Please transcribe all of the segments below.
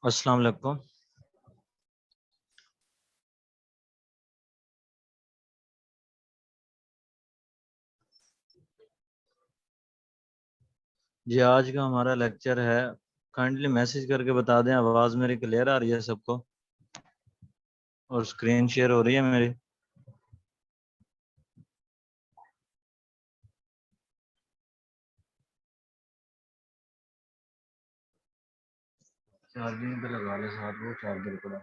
अस्सलाम वालेकुम। जी आज का हमारा लेक्चर है, काइंडली मैसेज करके बता दें आवाज़ मेरी क्लियर आ रही है सबको और स्क्रीन शेयर हो रही है मेरी। चार्जिंग पे लगा ले साथ वो चार्जर पड़ा।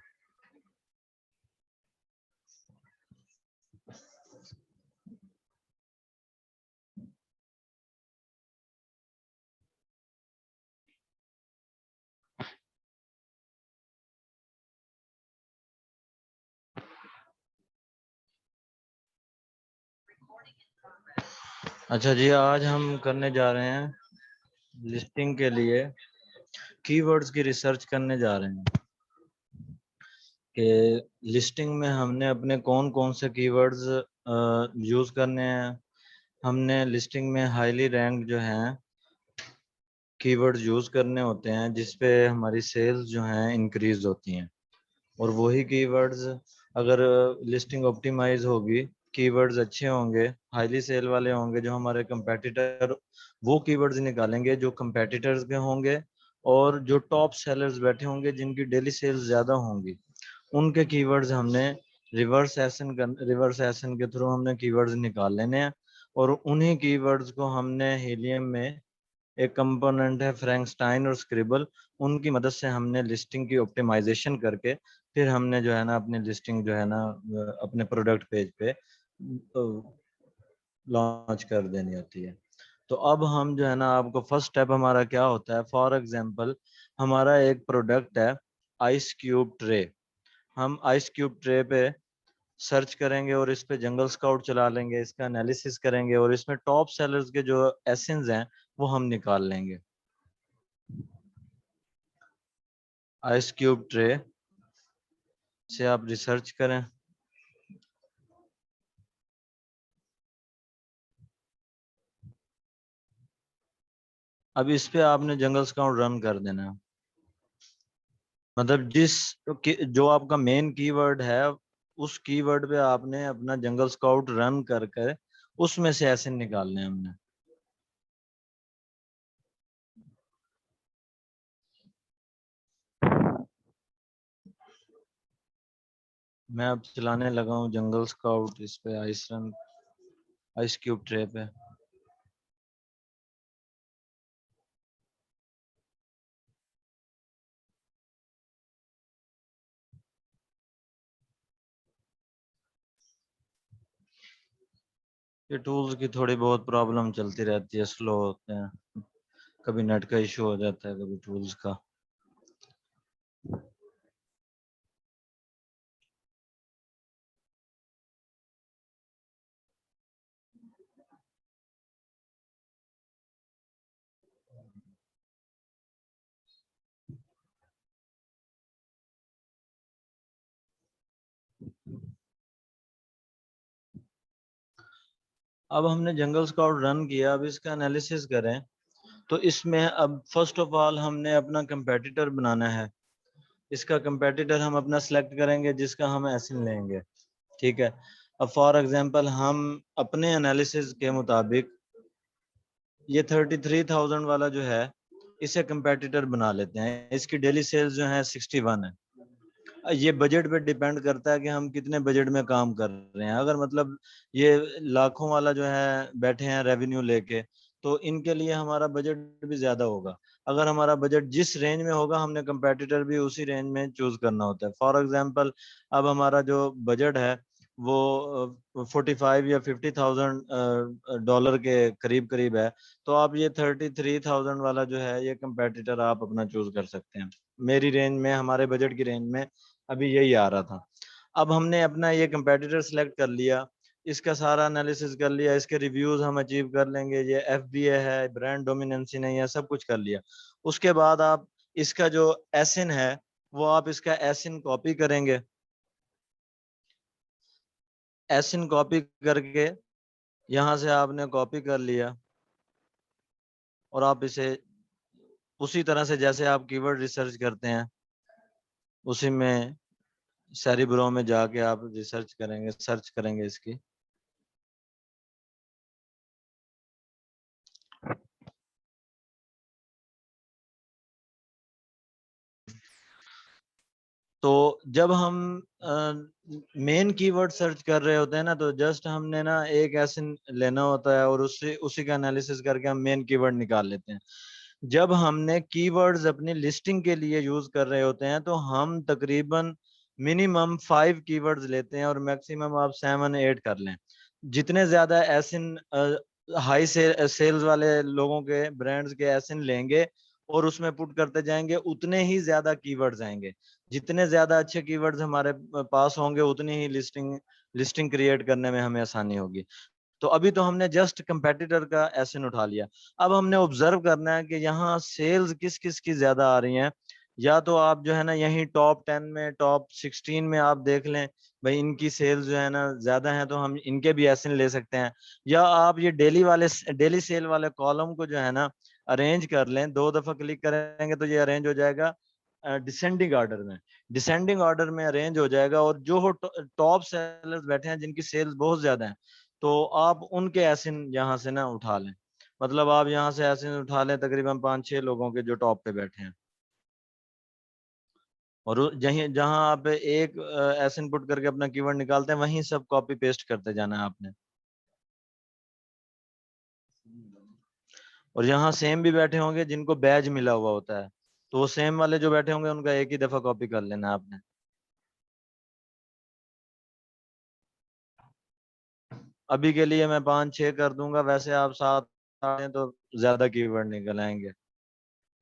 अच्छा जी, आज हम करने जा रहे हैं लिस्टिंग के लिए कीवर्ड्स की रिसर्च करने जा रहे हैं कि लिस्टिंग में हमने अपने कौन कौन से कीवर्ड्स यूज़ करने हैं। हमने लिस्टिंग में हाईली रैंक जो हैं कीवर्ड्स यूज़ करने होते हैं जिस पे हमारी सेल्स जो हैं इंक्रीज होती हैं। और वही कीवर्ड्स अगर लिस्टिंग ऑप्टिमाइज होगी, कीवर्ड्स अच्छे होंगे, हाईली सेल वाले होंगे, जो हमारे कंपेटिटर वो कीवर्ड्स निकालेंगे जो कंपेटिटर्स के होंगे और जो टॉप सेलर्स बैठे होंगे जिनकी डेली सेल्स ज़्यादा होंगी, उनके कीवर्ड्स हमने रिवर्स एसन के थ्रू हमने कीवर्ड्स निकाल लेने हैं। और उन्हीं कीवर्ड्स को हमने हीलियम में एक कंपोनेंट है फ्रैंकस्टाइन और स्क्रिबल, उनकी मदद से हमने लिस्टिंग की ऑप्टिमाइजेशन करके फिर हमने जो है ना अपनी लिस्टिंग जो है ना अपने प्रोडक्ट पेज पे लॉन्च कर देनी होती है। तो अब हम जो है ना आपको फर्स्ट स्टेप हमारा क्या होता है, फॉर एग्जांपल हमारा एक प्रोडक्ट है आइस क्यूब ट्रे। हम आइस क्यूब ट्रे पे सर्च करेंगे और इस पे जंगल स्काउट चला लेंगे, इसका एनालिसिस करेंगे और इसमें टॉप सेलर्स के जो एसेंस हैं वो हम निकाल लेंगे। आइस क्यूब ट्रे से आप रिसर्च करें। अब इस पे आपने जंगल स्काउट रन कर देना है। मतलब जो आपका मेन कीवर्ड है उस कीवर्ड पे आपने अपना जंगल स्काउट रन कर कर उसमें से ऐसे निकालने हैं हमने। मैं अब चलाने लगा हूँ जंगल स्काउट इस पे आइस क्यूब ट्रे पे। ये टूल्स की थोड़ी बहुत प्रॉब्लम चलती रहती है, स्लो होते हैं, कभी नेट का इशू हो जाता है, कभी टूल्स का। अब हमने जंगल स्काउट रन किया, अब इसका एनालिसिस करें तो इसमें अब फर्स्ट ऑफ ऑल हमने अपना कंपेटिटर बनाना है। इसका कंपेटिटर हम अपना सेलेक्ट करेंगे जिसका हम एसिन लेंगे, ठीक है। अब फॉर एग्जांपल हम अपने एनालिसिस के मुताबिक ये 33,000 वाला जो है इसे कंपेटिटर बना लेते हैं। इसकी डेली सेल्स जो है 61 है। ये बजट पे डिपेंड करता है कि हम कितने बजट में काम कर रहे हैं। अगर मतलब ये लाखों वाला जो है बैठे हैं रेवेन्यू लेके, तो इनके लिए हमारा बजट भी ज्यादा होगा। अगर हमारा बजट जिस रेंज में होगा हमने कंपेटिटर भी उसी रेंज में चूज करना होता है। फॉर एग्जांपल अब हमारा जो बजट है वो 45 या 50,000 डॉलर के करीब करीब है, तो आप ये 33,000 वाला जो है ये कंपेटिटर आप अपना चूज कर सकते हैं। मेरी रेंज में, हमारे बजट की रेंज में अभी यही आ रहा था। अब हमने अपना ये कंपेटिटर सेलेक्ट कर लिया, इसका सारा एनालिसिस कर लिया, इसके रिव्यूज हम अचीव कर लेंगे, ये एफबीए है, ब्रांड डोमिनेंसी नहीं है, सब कुछ कर लिया। उसके बाद आप इसका जो एसिन है वो आप इसका एसिन कॉपी करेंगे। एसिन कॉपी करके यहाँ से आपने कॉपी कर लिया और आप इसे उसी तरह से जैसे आप कीवर्ड रिसर्च करते हैं उसी में सारी ब्रो में जाके आप रिसर्च करेंगे, सर्च करेंगे इसकी। तो जब हम मेन कीवर्ड सर्च कर रहे होते हैं ना, तो जस्ट हमने ना एक एसिन लेना होता है और उससे उसी का एनालिसिस करके हम मेन कीवर्ड निकाल लेते हैं। जब हमने कीवर्ड्स अपनी लिस्टिंग के लिए यूज कर रहे होते हैं तो हम तकरीबन मिनिमम 5 कीवर्ड्स लेते हैं और मैक्सिमम आप 7-8 कर लें। जितने ज्यादा एसिन हाई सेल्स वाले लोगों के ब्रांड्स के एसिन लेंगे और उसमें पुट करते जाएंगे, उतने ही ज्यादा कीवर्ड्स आएंगे। जितने ज्यादा अच्छे कीवर्ड्स हमारे पास होंगे, उतनी ही लिस्टिंग लिस्टिंग क्रिएट करने में हमें आसानी होगी। तो अभी तो हमने जस्ट कंपेटिटर का एसिन उठा लिया। अब हमने ऑब्जर्व करना है कि यहाँ सेल्स किस किस की ज्यादा आ रही हैं। या तो आप जो है ना यहीं टॉप 10 में, टॉप 16 में आप देख लें, भाई इनकी सेल्स जो है ना ज्यादा है, तो हम इनके भी एसिन ले सकते हैं। या आप ये डेली सेल वाले कॉलम को जो है ना अरेंज कर लें, 2 दफा क्लिक करेंगे तो ये अरेंज हो जाएगा डिसेंडिंग ऑर्डर में। डिसेंडिंग ऑर्डर में अरेंज हो जाएगा, और जो टॉप सेलर्स बैठे हैं जिनकी सेल्स बहुत ज्यादा है, तो आप उनके एसिन यहाँ से ना उठा लें। मतलब आप यहाँ से एसिन उठा लें तकरीबन 5-6 लोगों के जो टॉप पे बैठे हैं, और जहीं जहां आप एक एसिन पुट करके अपना कीवर्ड निकालते हैं, वहीं सब कॉपी पेस्ट करते जाना है आपने। और यहाँ सेम भी बैठे होंगे जिनको बैज मिला हुआ होता है, तो वो सेम वाले जो बैठे होंगे उनका एक ही दफा कॉपी कर लेना है आपने। अभी के लिए मैं 5-6 कर दूंगा, वैसे आप 7-8 हैं तो ज्यादा कीवर्ड निकल आएंगे।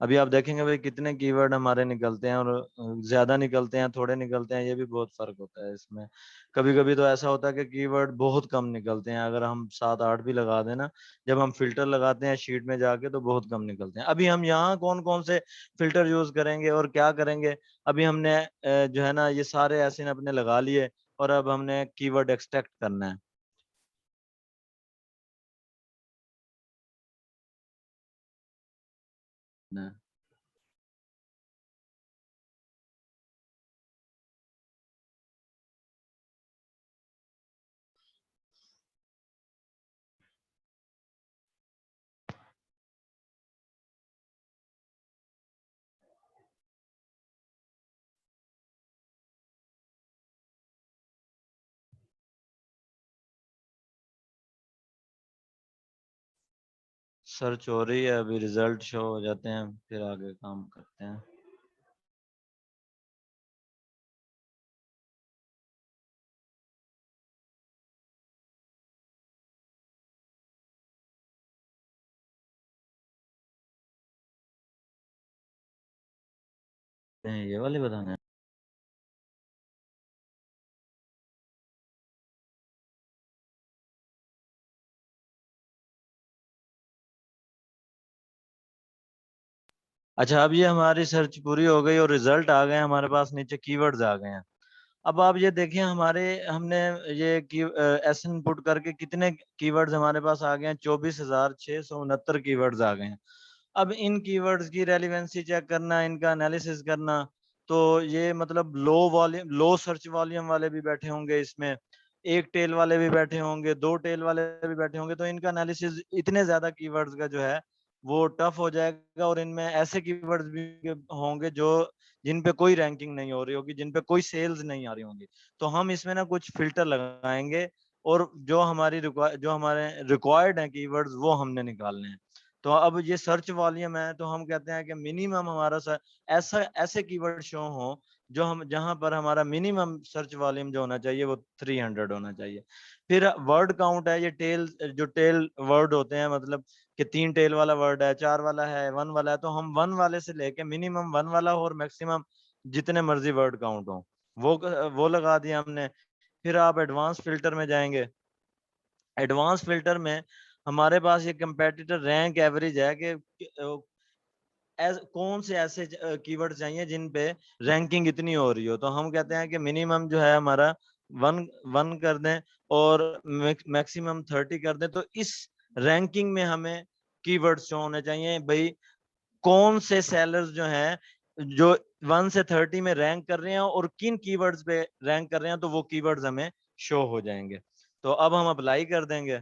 अभी आप देखेंगे भाई कितने कीवर्ड हमारे निकलते हैं, और ज्यादा निकलते हैं, थोड़े निकलते हैं, ये भी बहुत फर्क होता है इसमें। कभी कभी तो ऐसा होता है कि कीवर्ड बहुत कम निकलते हैं, अगर हम 7-8 भी लगा देना, जब हम फिल्टर लगाते हैं शीट में जाके तो बहुत कम निकलते हैं। अभी हम यहाँ कौन कौन से फिल्टर यूज करेंगे और क्या करेंगे, अभी हमने जो है ना ये सारे ऐसे अपने लगा लिए, और अब हमने कीवर्ड एक्सट्रैक्ट करना है। सर्च हो रही है, अभी रिजल्ट शो हो जाते हैं, फिर आगे काम करते हैं। ये वाले बताना है। अच्छा, अब ये हमारी सर्च पूरी हो गई और रिजल्ट आ गए हमारे पास, नीचे कीवर्ड्स आ गए हैं। अब आप ये देखिए, हमारे हमने ये की एस इनपुट करके कितने कीवर्ड्स हमारे पास आ गए हैं, 24,669 कीवर्ड्स आ गए हैं। अब इन कीवर्ड्स की रेलिवेंसी चेक करना, इनका एनालिसिस करना, तो ये मतलब लो सर्च वॉल्यूम वाले भी बैठे होंगे इसमें, एक टेल वाले भी बैठे होंगे, 2 टेल वाले भी बैठे होंगे, तो इनका एनालिसिस इतने ज्यादा कीवर्ड्स का जो है वो टफ हो जाएगा। और इनमें ऐसे कीवर्ड्स भी होंगे जो जिन पे कोई रैंकिंग नहीं हो रही होगी, जिन पे कोई सेल्स नहीं आ रही होंगी। तो हम इसमें ना कुछ फिल्टर लगाएंगे, और जो हमारे रिक्वायर्ड है कीवर्ड्स वो हमने निकालने हैं। तो अब ये सर्च वॉल्यूम है, तो हम कहते हैं कि मिनिमम हमारा ऐसा ऐसे कीवर्ड शो हो जो हम जहां पर हमारा मिनिमम सर्च वॉल्यूम जो होना चाहिए वो 300 होना चाहिए। फिर वर्ड काउंट है, ये जो टेल वर्ड होते हैं, मतलब कि 3 टेल वाला वर्ड है, 4 वाला है, 1 वाला है, तो हम 1 वाले से लेके मिनिमम 1 वाला हो और मैक्सिमम जितने मर्जी वर्ड काउंट हो वो लगा दिया हमने। फिर आप एडवांस फिल्टर में जाएंगे। एडवांस फिल्टर में हमारे पास ये कंपेटिटर रैंक एवरेज है कि कौन से ऐसे कीवर्ड चाहिए जिन पे रैंकिंग इतनी हो रही हो, तो हम कहते हैं कि मिनिमम जो है हमारा वन वन कर दें और मैक्सिमम 30 कर दें। तो इस रैंकिंग में हमें कीवर्ड शो होने चाहिए भाई, कौन से सेलर्स जो हैं जो 1 से 30 में रैंक कर रहे हैं और किन कीवर्ड्स पे रैंक कर रहे हैं, तो वो कीवर्ड्स हमें शो हो जाएंगे। तो अब हम अप्लाई कर देंगे।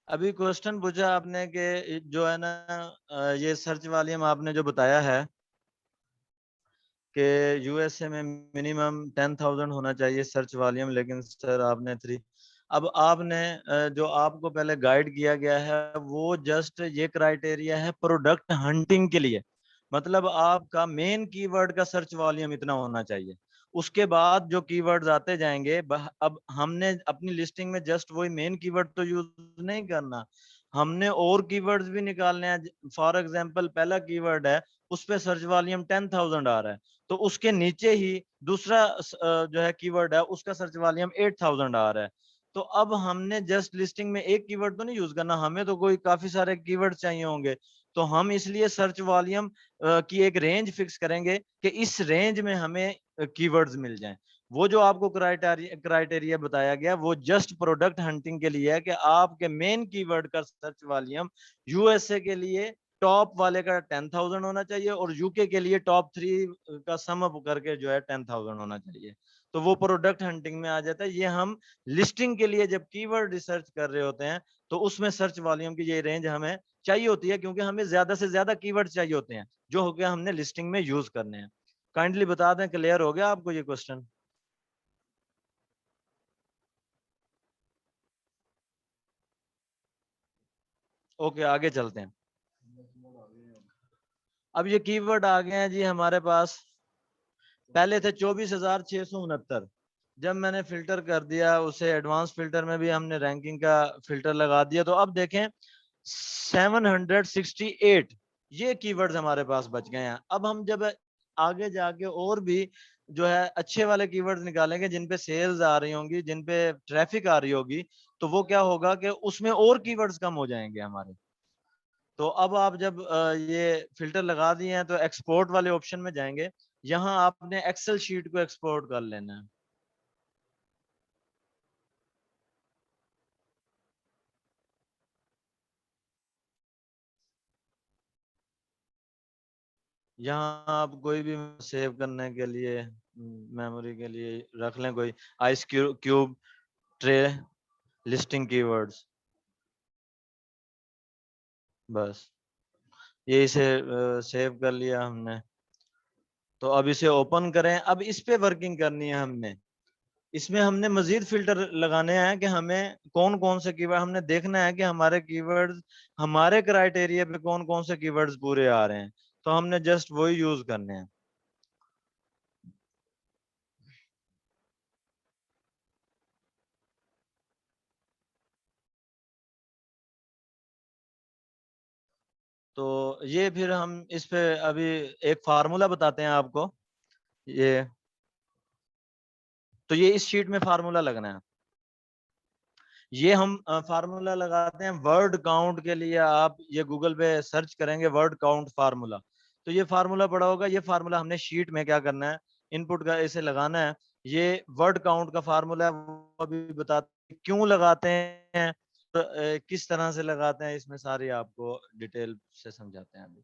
अभी क्वेश्चन पूछा आपने कि जो है ना, ये सर्च वॉल्यूम आपने जो बताया है कि यूएसए में मिनिमम 10,000 होना चाहिए सर्च वॉल्यूम, लेकिन सर आपने 3। अब आपने जो आपको पहले गाइड किया गया है वो जस्ट ये क्राइटेरिया है प्रोडक्ट हंटिंग के लिए, मतलब आपका मेन कीवर्ड का सर्च वॉल्यूम इतना होना चाहिए। उसके बाद जो कीवर्ड्स आते जाएंगे, अब हमने अपनी लिस्टिंग में जस्ट वही मेन कीवर्ड तो यूज नहीं करना, हमने और कीवर्ड्स भी निकालने हैं। फॉर एग्जांपल पहला कीवर्ड है, उस पे सर्च वॉल्यूम 10,000 आ रहा है, तो उसके नीचे ही दूसरा जो है कीवर्ड है, उसका सर्च वॉल्यूम 8,000 आ रहा है। तो अब हमने जस्ट लिस्टिंग में एक कीवर्ड तो नहीं यूज करना, हमें तो कोई काफी सारे कीवर्ड चाहिए होंगे। तो हम इसलिए सर्च वॉल्यूम की एक रेंज फिक्स करेंगे कि इस रेंज में हमें कीवर्ड्स मिल जाएं। वो जो आपको क्राइटेरिया बताया गया वो जस्ट प्रोडक्ट हंटिंग के लिए है कि आपके मेन कीवर्ड का सर्च वॉल्यूम यूएसए के लिए टॉप वाले का 10,000 होना चाहिए और यूके के लिए टॉप 3 का सम अप करके जो है 10,000 होना चाहिए। तो वो प्रोडक्ट हंटिंग में आ जाता है। ये हम लिस्टिंग के लिए जब कीवर्ड रिसर्च कर रहे होते हैं तो उसमें सर्च वॉल्यूम की ये रेंज हमें चाहिए होती है, क्योंकि हमें ज्यादा से ज्यादा कीवर्ड चाहिए होते हैं जो हो गया हमने लिस्टिंग में यूज करने हैं। काइंडली बता दें, क्लियर हो गया आपको ये क्वेश्चन? ओके, आगे चलते हैं। अब ये कीवर्ड आ गए हैं जी हमारे पास। पहले थे 24,669। जब मैंने फिल्टर कर दिया उसे, एडवांस फिल्टर में भी हमने रैंकिंग का फिल्टर लगा दिया, तो अब देखें 768 ये कीवर्ड्स हमारे पास बच गए हैं। अब हम जब आगे जाके और भी जो है अच्छे वाले कीवर्ड्स निकालेंगे जिन पे सेल्स आ रही होंगी, जिन पे ट्रैफिक आ रही होगी, तो वो क्या होगा कि उसमें और कीवर्ड्स कम हो जाएंगे हमारे। तो अब आप जब ये फिल्टर लगा दिए हैं तो एक्सपोर्ट वाले ऑप्शन में जाएंगे। यहाँ आपने एक्सेल शीट को एक्सपोर्ट कर लेना है। यहाँ आप कोई भी सेव करने के लिए, मेमोरी के लिए रख लें कोई ice cube tray listing keywords, बस ये इसे सेव कर लिया हमने। तो अब इसे ओपन करें। अब इस पे वर्किंग करनी है हमने। इसमें हमने मजीद फिल्टर लगाने हैं कि हमें कौन कौन से कीवर्ड, हमने देखना है कि हमारे कीवर्ड्स हमारे क्राइटेरिया पे कौन कौन से कीवर्ड्स पूरे आ रहे हैं, तो हमने जस्ट वही यूज करने हैं। तो ये फिर हम इस पे अभी एक फार्मूला बताते हैं आपको। ये तो ये इस शीट में फार्मूला लगना है। ये हम फार्मूला लगाते हैं वर्ड काउंट के लिए। आप ये गूगल पे सर्च करेंगे वर्ड काउंट फार्मूला, तो ये फार्मूला पड़ा होगा। ये फार्मूला हमने शीट में क्या करना है, इनपुट का इसे लगाना है। ये वर्ड काउंट का फार्मूला है, वो अभी बताते हैं क्यों लगाते हैं, तो, किस तरह से लगाते हैं, इसमें सारी आपको डिटेल से समझाते हैं अभी।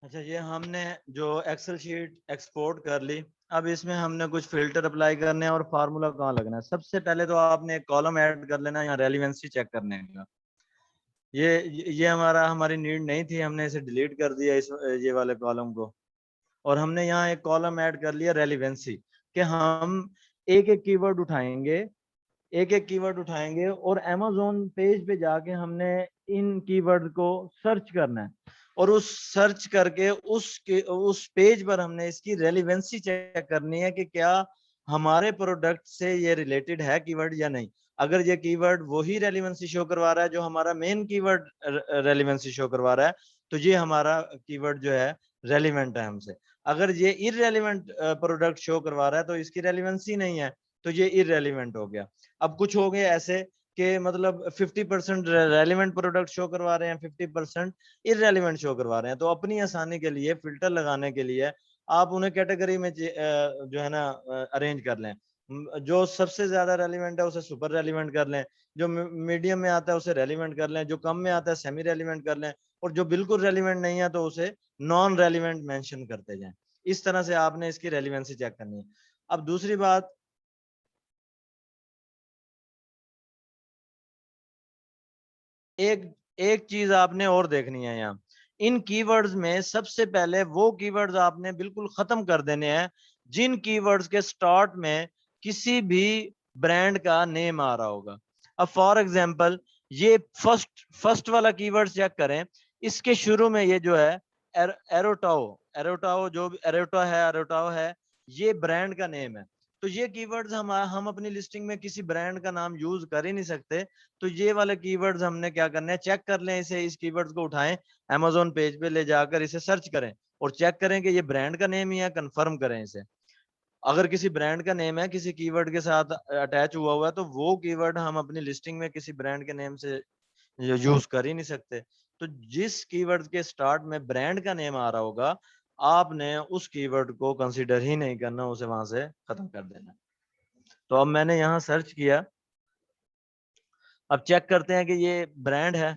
अच्छा, ये हमने जो एक्सेल शीट एक्सपोर्ट कर ली। अब इसमें हमने कुछ फिल्टर अप्लाई करने हैं और फार्मूला कहाँ लगना है। सबसे पहले तो आपने एक कॉलम ऐड कर लेना है यहाँ रेलिवेंसी चेक करने का। ये हमारा हमारी नीड नहीं थी, हमने इसे डिलीट कर दिया इस ये वाले कॉलम को। और हमने यहाँ एक कॉलम ऐड कर लिया रेलिवेंसी, कि हम एक एक कीवर्ड उठाएंगे, एक एक कीवर्ड उठाएंगे और अमेज़न पेज पे जाके हमने इन कीवर्ड को सर्च करना है। और उस सर्च करके उस पेज पर हमने इसकी रेलिवेंसी चेक करनी है कि क्या हमारे प्रोडक्ट से ये रिलेटेड है कीवर्ड या नहीं। अगर ये कीवर्ड वही रेलिवेंसी शो करवा रहा है जो हमारा मेन कीवर्ड रेलिवेंसी शो करवा रहा है, तो ये हमारा कीवर्ड जो है रेलिवेंट है हमसे। अगर ये इररेलेवेंट प्रोडक्ट शो करवा रहा है तो इसकी रेलिवेंसी नहीं है, तो ये इररेलेवेंट हो गया। अब कुछ हो गए ऐसे कि मतलब 50% रेलिवेंट प्रोडक्ट शो करवा रहे हैं, 50% इररेलेवेंट शो करवा रहे हैं। तो अपनी आसानी के लिए, फिल्टर लगाने के लिए आप उन्हें कैटेगरी में जो है ना अरेंज कर लें। जो सबसे ज्यादा रेलिवेंट है उसे सुपर रेलिवेंट कर लें, जो मीडियम में आता है उसे रेलिवेंट कर लें, जो कम में आता है सेमी रेलिवेंट कर लें, और जो बिल्कुल रेलिवेंट नहीं है तो उसे नॉन रेलिवेंट मेंशन करते जाएं। इस तरह से आपने इसकी रेलिवेंसी चेक करनी है। अब दूसरी बात, एक एक चीज आपने और देखनी है यहाँ। इन कीवर्ड्स में सबसे पहले वो कीवर्ड्स आपने बिल्कुल खत्म कर देने हैं जिन कीवर्ड्स के स्टार्ट में किसी भी ब्रांड का नेम आ रहा होगा। अब फॉर एग्जांपल ये फर्स्ट वाला कीवर्ड चेक करें। इसके शुरू में ये जो है एरोटाओ, एरोटाओ जो एरोटाओ है, ये ब्रांड का नेम है। तो ये कीवर्ड्स हम अपनी लिस्टिंग में किसी ब्रांड का नाम यूज कर ही नहीं सकते। तो ये वाले कीवर्ड्स हमने क्या करना है, चेक कर लें इसे, इस कीवर्ड्स को उठाएं, अमेज़न पेज पे ले जाकर इसे सर्च करें और चेक करें कि ये ब्रांड का नेम ही है, कंफर्म करें इसे। अगर किसी ब्रांड का नेम है किसी कीवर्ड के साथ अटैच हुआ हुआ है तो वो कीवर्ड हम अपनी लिस्टिंग में किसी ब्रांड के नेम से यूज कर ही नहीं सकते। तो जिस कीवर्ड के स्टार्ट में ब्रांड का नेम आ रहा होगा, आपने उस कीवर्ड को कंसीडर ही नहीं करना, उसे वहां से खत्म कर देना। तो अब मैंने यहाँ सर्च किया, अब चेक करते हैं कि ये ब्रांड है।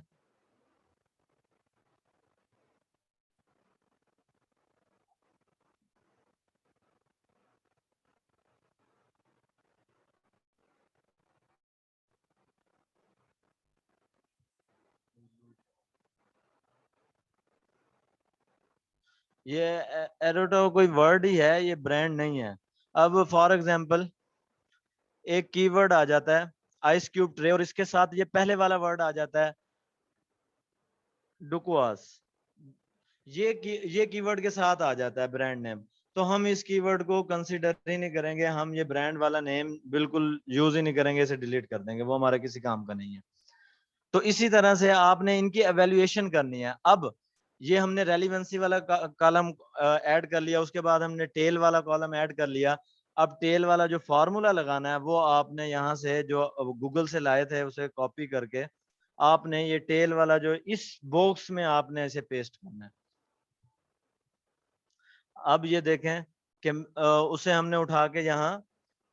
ये एरोटो कोई वर्ड ही है, ये ब्रांड नहीं है। अब फॉर एग्जांपल एक कीवर्ड आ जाता है आइस क्यूब ट्रे और इसके साथ ये पहले वाला वर्ड आ जाता है डुकवास। ये कीवर्ड के साथ आ जाता है ब्रांड नेम। तो हम इस कीवर्ड को कंसीडर ही नहीं करेंगे, हम ये ब्रांड वाला नेम बिल्कुल यूज ही नहीं करेंगे, इसे डिलीट कर देंगे, वो हमारा किसी काम का नहीं है। तो इसी तरह से आपने इनकी एवेल्युएशन करनी है। अब ये हमने रेलिवेंसी वाला कॉलम ऐड कर लिया, उसके बाद हमने टेल वाला कॉलम ऐड कर लिया। अब टेल वाला जो फॉर्मूला लगाना है वो आपने यहाँ से जो गूगल से लाए थे उसे कॉपी करके आपने ये टेल वाला जो इस बॉक्स में आपने इसे पेस्ट करना है। अब ये देखें कि उसे हमने उठा के यहाँ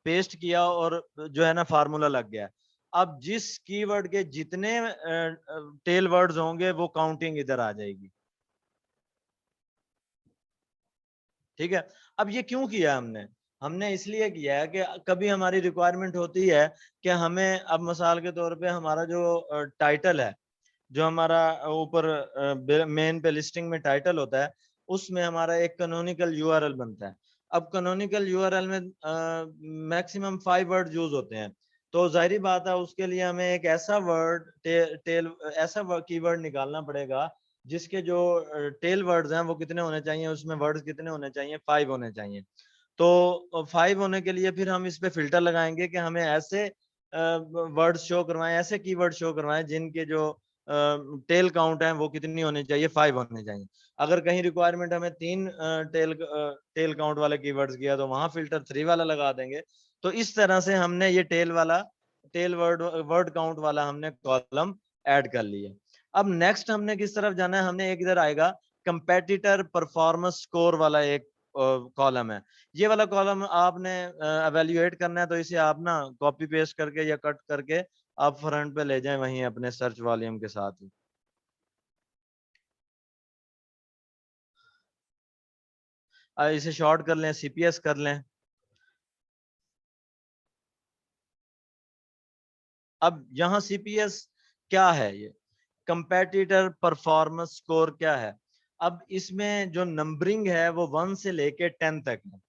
पेस्ट किया और जो है ना फार्मूला लग गया। अब जिस कीवर्ड के जितने टेल वर्ड्स होंगे वो काउंटिंग इधर आ जाएगी। ठीक है। अब ये क्यों किया हमने, हमने इसलिए किया है कि कभी हमारी रिक्वायरमेंट होती है कि हमें, अब मिसाल के तौर पे हमारा जो टाइटल है, जो हमारा ऊपर मेन पे लिस्टिंग में टाइटल होता है, उसमें हमारा एक कैनोनिकल यूआरएल बनता है। अब कैनोनिकल यूआरएल में मैक्सिमम 5 वर्ड यूज होते हैं। तो जाहिर बात है उसके लिए हमें एक ऐसा वर्ड टेल ऐसा कीवर्ड निकालना पड़ेगा जिसके जो टेल वर्ड्स हैं वो कितने होने चाहिए, उसमें वर्ड्स कितने होने चाहिए, 5 होने चाहिए। तो 5 होने के लिए फिर हम इस पे फिल्टर लगाएंगे कि हमें ऐसे वर्ड शो करवाएं, ऐसे कीवर्ड शो करवाएं जिनके जो टेल काउंट है वो कितनी होनी चाहिए, 5 होने चाहिए। अगर कहीं रिक्वायरमेंट हमें 3 टेल काउंट वाले कीवर्ड्स किया तो वहां फिल्टर 3 वाला लगा देंगे। तो इस तरह से हमने ये टेल वर्ड काउंट वाला हमने कॉलम ऐड कर लिया। अब नेक्स्ट हमने किस तरफ जाना है, हमने एक इधर आएगा कंपेटिटर परफॉर्मेंस स्कोर वाला एक कॉलम है। ये वाला कॉलम आपने एवेल्युएट करना है, तो इसे आप ना कॉपी पेस्ट करके या कट करके आप फ्रंट पे ले जाएं वहीं अपने सर्च वॉल्यूम के साथ ही। इसे शॉर्ट कर लें, सीपीएस कर लें। अब यहाँ सीपीएस क्या है, ये कंपेटिटर परफॉर्मेंस स्कोर क्या है। अब इसमें जो नंबरिंग है वो 1 से लेके 10 तक है।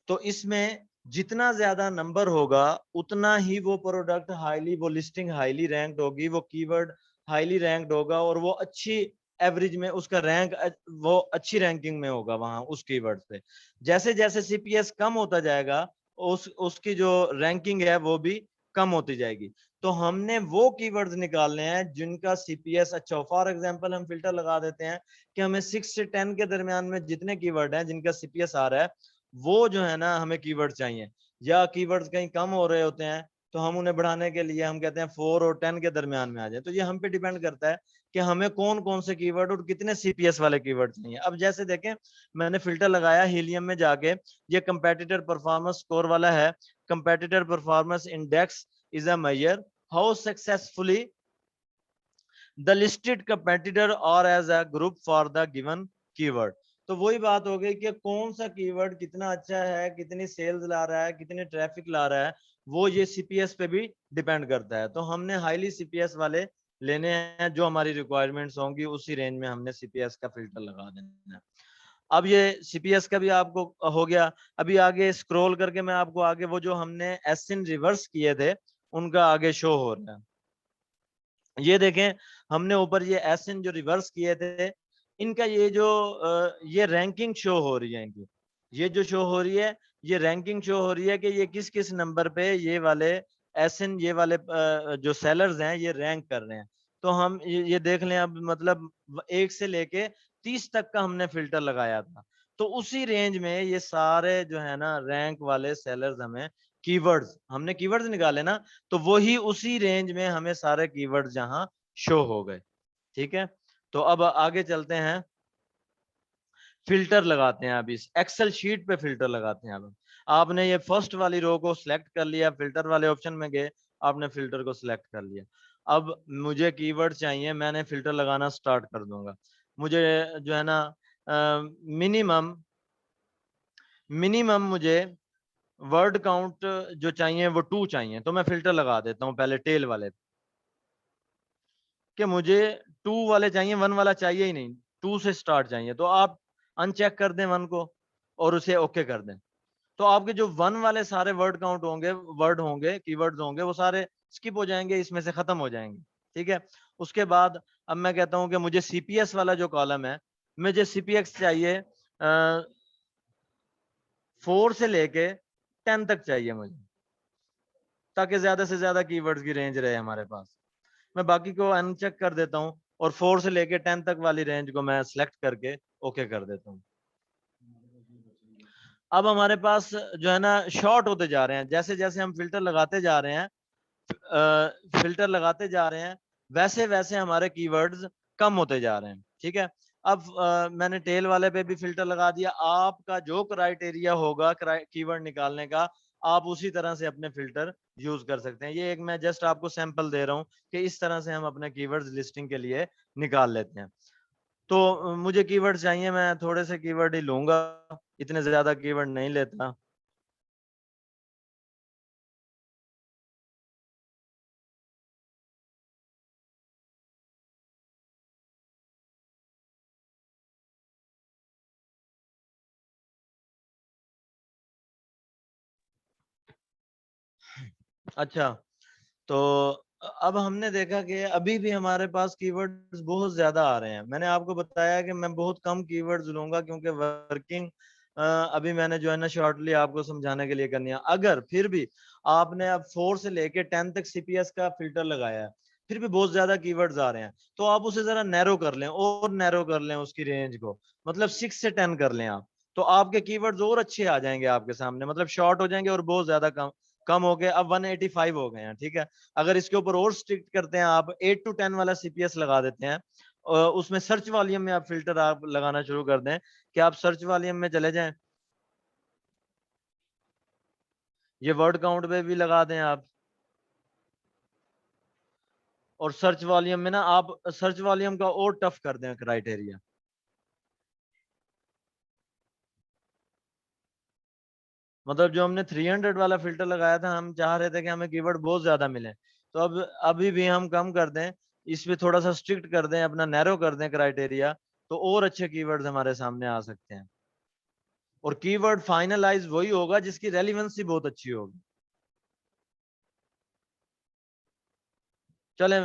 तो इसमें जितना ज्यादा नंबर होगा उतना ही वो प्रोडक्ट हाईली, वो लिस्टिंग हाईली रैंक्ड होगी, वो कीवर्ड हाईली रैंक्ड होगा और वो अच्छी एवरेज में उसका रैंक, वो अच्छी रैंकिंग में होगा वहां उस कीवर्ड पे। जैसे जैसे सीपीएस कम होता जाएगा उसकी जो रैंकिंग है वो भी कम होती जाएगी। तो हमने वो कीवर्ड्स निकालने हैं जिनका सीपीएस अच्छा हो। फॉर एग्जांपल हम फिल्टर लगा देते हैं कि हमें 6 से 10 के दरमियान में जितने कीवर्ड हैं जिनका सीपीएस आ रहा है वो जो है ना हमें कीवर्ड चाहिए। या कीवर्ड्स कहीं कम हो रहे होते हैं तो हम उन्हें बढ़ाने के लिए हम कहते हैं 4 और 10 के दरमियान में आ जाए। तो ये हम पे डिपेंड करता है कि हमें कौन कौन से कीवर्ड और कितने सीपीएस वाले कीवर्ड चाहिए। अब जैसे देखें, मैंने फिल्टर लगाया हीलियम में जाके, ये कंपेटिटर परफॉर्मेंस स्कोर वाला है। Competitor performance index is a measure how successfully the listed competitor or as a group for the given keyword. तो वही बात हो गई कि कौन सा कीवर्ड कितना अच्छा है, कितनी सेल्स ला रहा है, कितनी ट्रैफिक ला रहा है, वो ये सीपीएस पे भी डिपेंड करता है। तो हमने हाईली सीपीएस वाले लेने हैं, जो हमारी रिक्वायरमेंट्स होंगी उसी रेंज में हमने सीपीएस का फिल्टर लगा देना है। अब ये सीपीएस का भी आपको हो गया। अभी आगे स्क्रॉल करके मैं आपको आगे वो जो हमने एसइन रिवर्स किए थे उनका आगे शो हो रहा है। ये देखें, हमने ऊपर ये एसएन जो रिवर्स किए थे, इनका ये जो ये रैंकिंग शो हो रही है इनकी, ये जो शो हो रही है, ये रैंकिंग शो हो रही है कि ये किस किस नंबर पे ये वाले एसएन, ये वाले जो सेलर्स हैं ये रैंक कर रहे हैं। तो हम ये देख लें, अब मतलब 1 से लेके 30 तक का हमने फिल्टर लगाया था। तो उसी रेंज में ये सारे जो है ना रैंक वाले सेलर्स, हमें कीवर्ड्स, हमने कीवर्ड्स निकाले ना, तो वही उसी रेंज में हमें सारे कीवर्ड्स जहां शो हो गए। ठीक है, तो अब आगे चलते हैं, फिल्टर लगाते हैं। अब इस एक्सेल शीट पे फिल्टर लगाते हैं। अब आपने ये फर्स्ट वाली रो को सिलेक्ट कर लिया, फिल्टर वाले ऑप्शन में गए, आपने फिल्टर को सिलेक्ट कर लिया। अब मुझे कीवर्ड चाहिए, मैंने फिल्टर लगाना स्टार्ट कर दूंगा। मुझे जो है ना मिनिमम मिनिमम मुझे वर्ड काउंट जो चाहिए वो 2 चाहिए। तो मैं फिल्टर लगा देता हूँ पहले टेल वाले कि मुझे 2 वाले चाहिए, 1 वाला चाहिए ही नहीं, 2 से स्टार्ट चाहिए। तो आप अनचेक कर दें 1 को और उसे ओके कर दें। तो आपके जो 1 वाले सारे वर्ड काउंट होंगे, वर्ड होंगे, कीवर्ड्स होंगे, वो सारे स्किप हो जाएंगे, इसमें से खत्म हो जाएंगे। ठीक है, उसके बाद अब मैं कहता हूं कि मुझे सीपीएस वाला जो कॉलम है, मुझे सीपीएक्स चाहिए 4 से लेके 10 तक चाहिए मुझे, ताकि ज्यादा से ज्यादा कीवर्ड्स की रेंज रहे हमारे पास। मैं बाकी को अनचेक कर देता हूँ और 4 से लेके 10 तक वाली रेंज को मैं सिलेक्ट करके ओके कर देता हूँ। अब हमारे पास जो है ना शॉर्ट होते जा रहे हैं, जैसे जैसे हम फिल्टर लगाते जा रहे हैं, फिल्टर लगाते जा रहे हैं, वैसे वैसे हमारे कीवर्ड्स कम होते जा रहे हैं। ठीक है, अब मैंने टेल वाले पे भी फिल्टर लगा दिया। आपका जो क्राइटेरिया होगा कीवर्ड निकालने का, आप उसी तरह से अपने फिल्टर यूज कर सकते हैं। ये एक मैं जस्ट आपको सैंपल दे रहा हूँ कि इस तरह से हम अपने कीवर्ड्स लिस्टिंग के लिए निकाल लेते हैं। तो मुझे कीवर्ड चाहिए, मैं थोड़े से कीवर्ड ही लूंगा, इतने ज्यादा कीवर्ड नहीं लेता। अच्छा, तो अब हमने देखा कि अभी भी हमारे पास कीवर्ड्स बहुत ज्यादा आ रहे हैं। मैंने आपको बताया कि मैं बहुत कम कीवर्ड्स लूंगा क्योंकि वर्किंग अभी मैंने जो है ना शॉर्टली आपको समझाने के लिए करनी है। अगर फिर भी आपने अब 4 से लेके 10 तक सीपीएस का फिल्टर लगाया है, फिर भी बहुत ज्यादा कीवर्ड्स आ रहे हैं, तो आप उसे जरा नैरो कर लें, और नैरो कर लें उसकी रेंज को, मतलब 6 से 10 कर लें आप, तो आपके कीवर्ड्स और अच्छे आ जाएंगे आपके सामने, मतलब शॉर्ट हो जाएंगे और बहुत ज्यादा कम कम हो गए। अब 185 हो गए हैं, ठीक है। अगर इसके ऊपर और स्ट्रिक्ट करते हैं, आप 8 to 10 वाला सीपीएस लगा देते हैं, उसमें सर्च वॉल्यूम में आप फिल्टर आप लगाना शुरू कर दें, कि आप सर्च वॉल्यूम में चले जाएं, ये वर्ड काउंट पे भी लगा दें आप, और सर्च वॉल्यूम में ना आप सर्च वॉल्यूम का और टफ कर दें क्राइटेरिया। मतलब जो हमने 300 वाला फिल्टर लगाया था, हम चाह रहे थे कि हमें कीवर्ड बहुत ज्यादा मिले, तो अब अभी भी हम कम कर दें, इस पे थोड़ा सा स्ट्रिक्ट कर दें, अपना नैरो कर दें क्राइटेरिया, तो और अच्छे कीवर्ड्स हमारे सामने आ सकते हैं। और कीवर्ड फाइनलाइज वही होगा जिसकी रेलिवेंसी बहुत अच्छी होगी। चले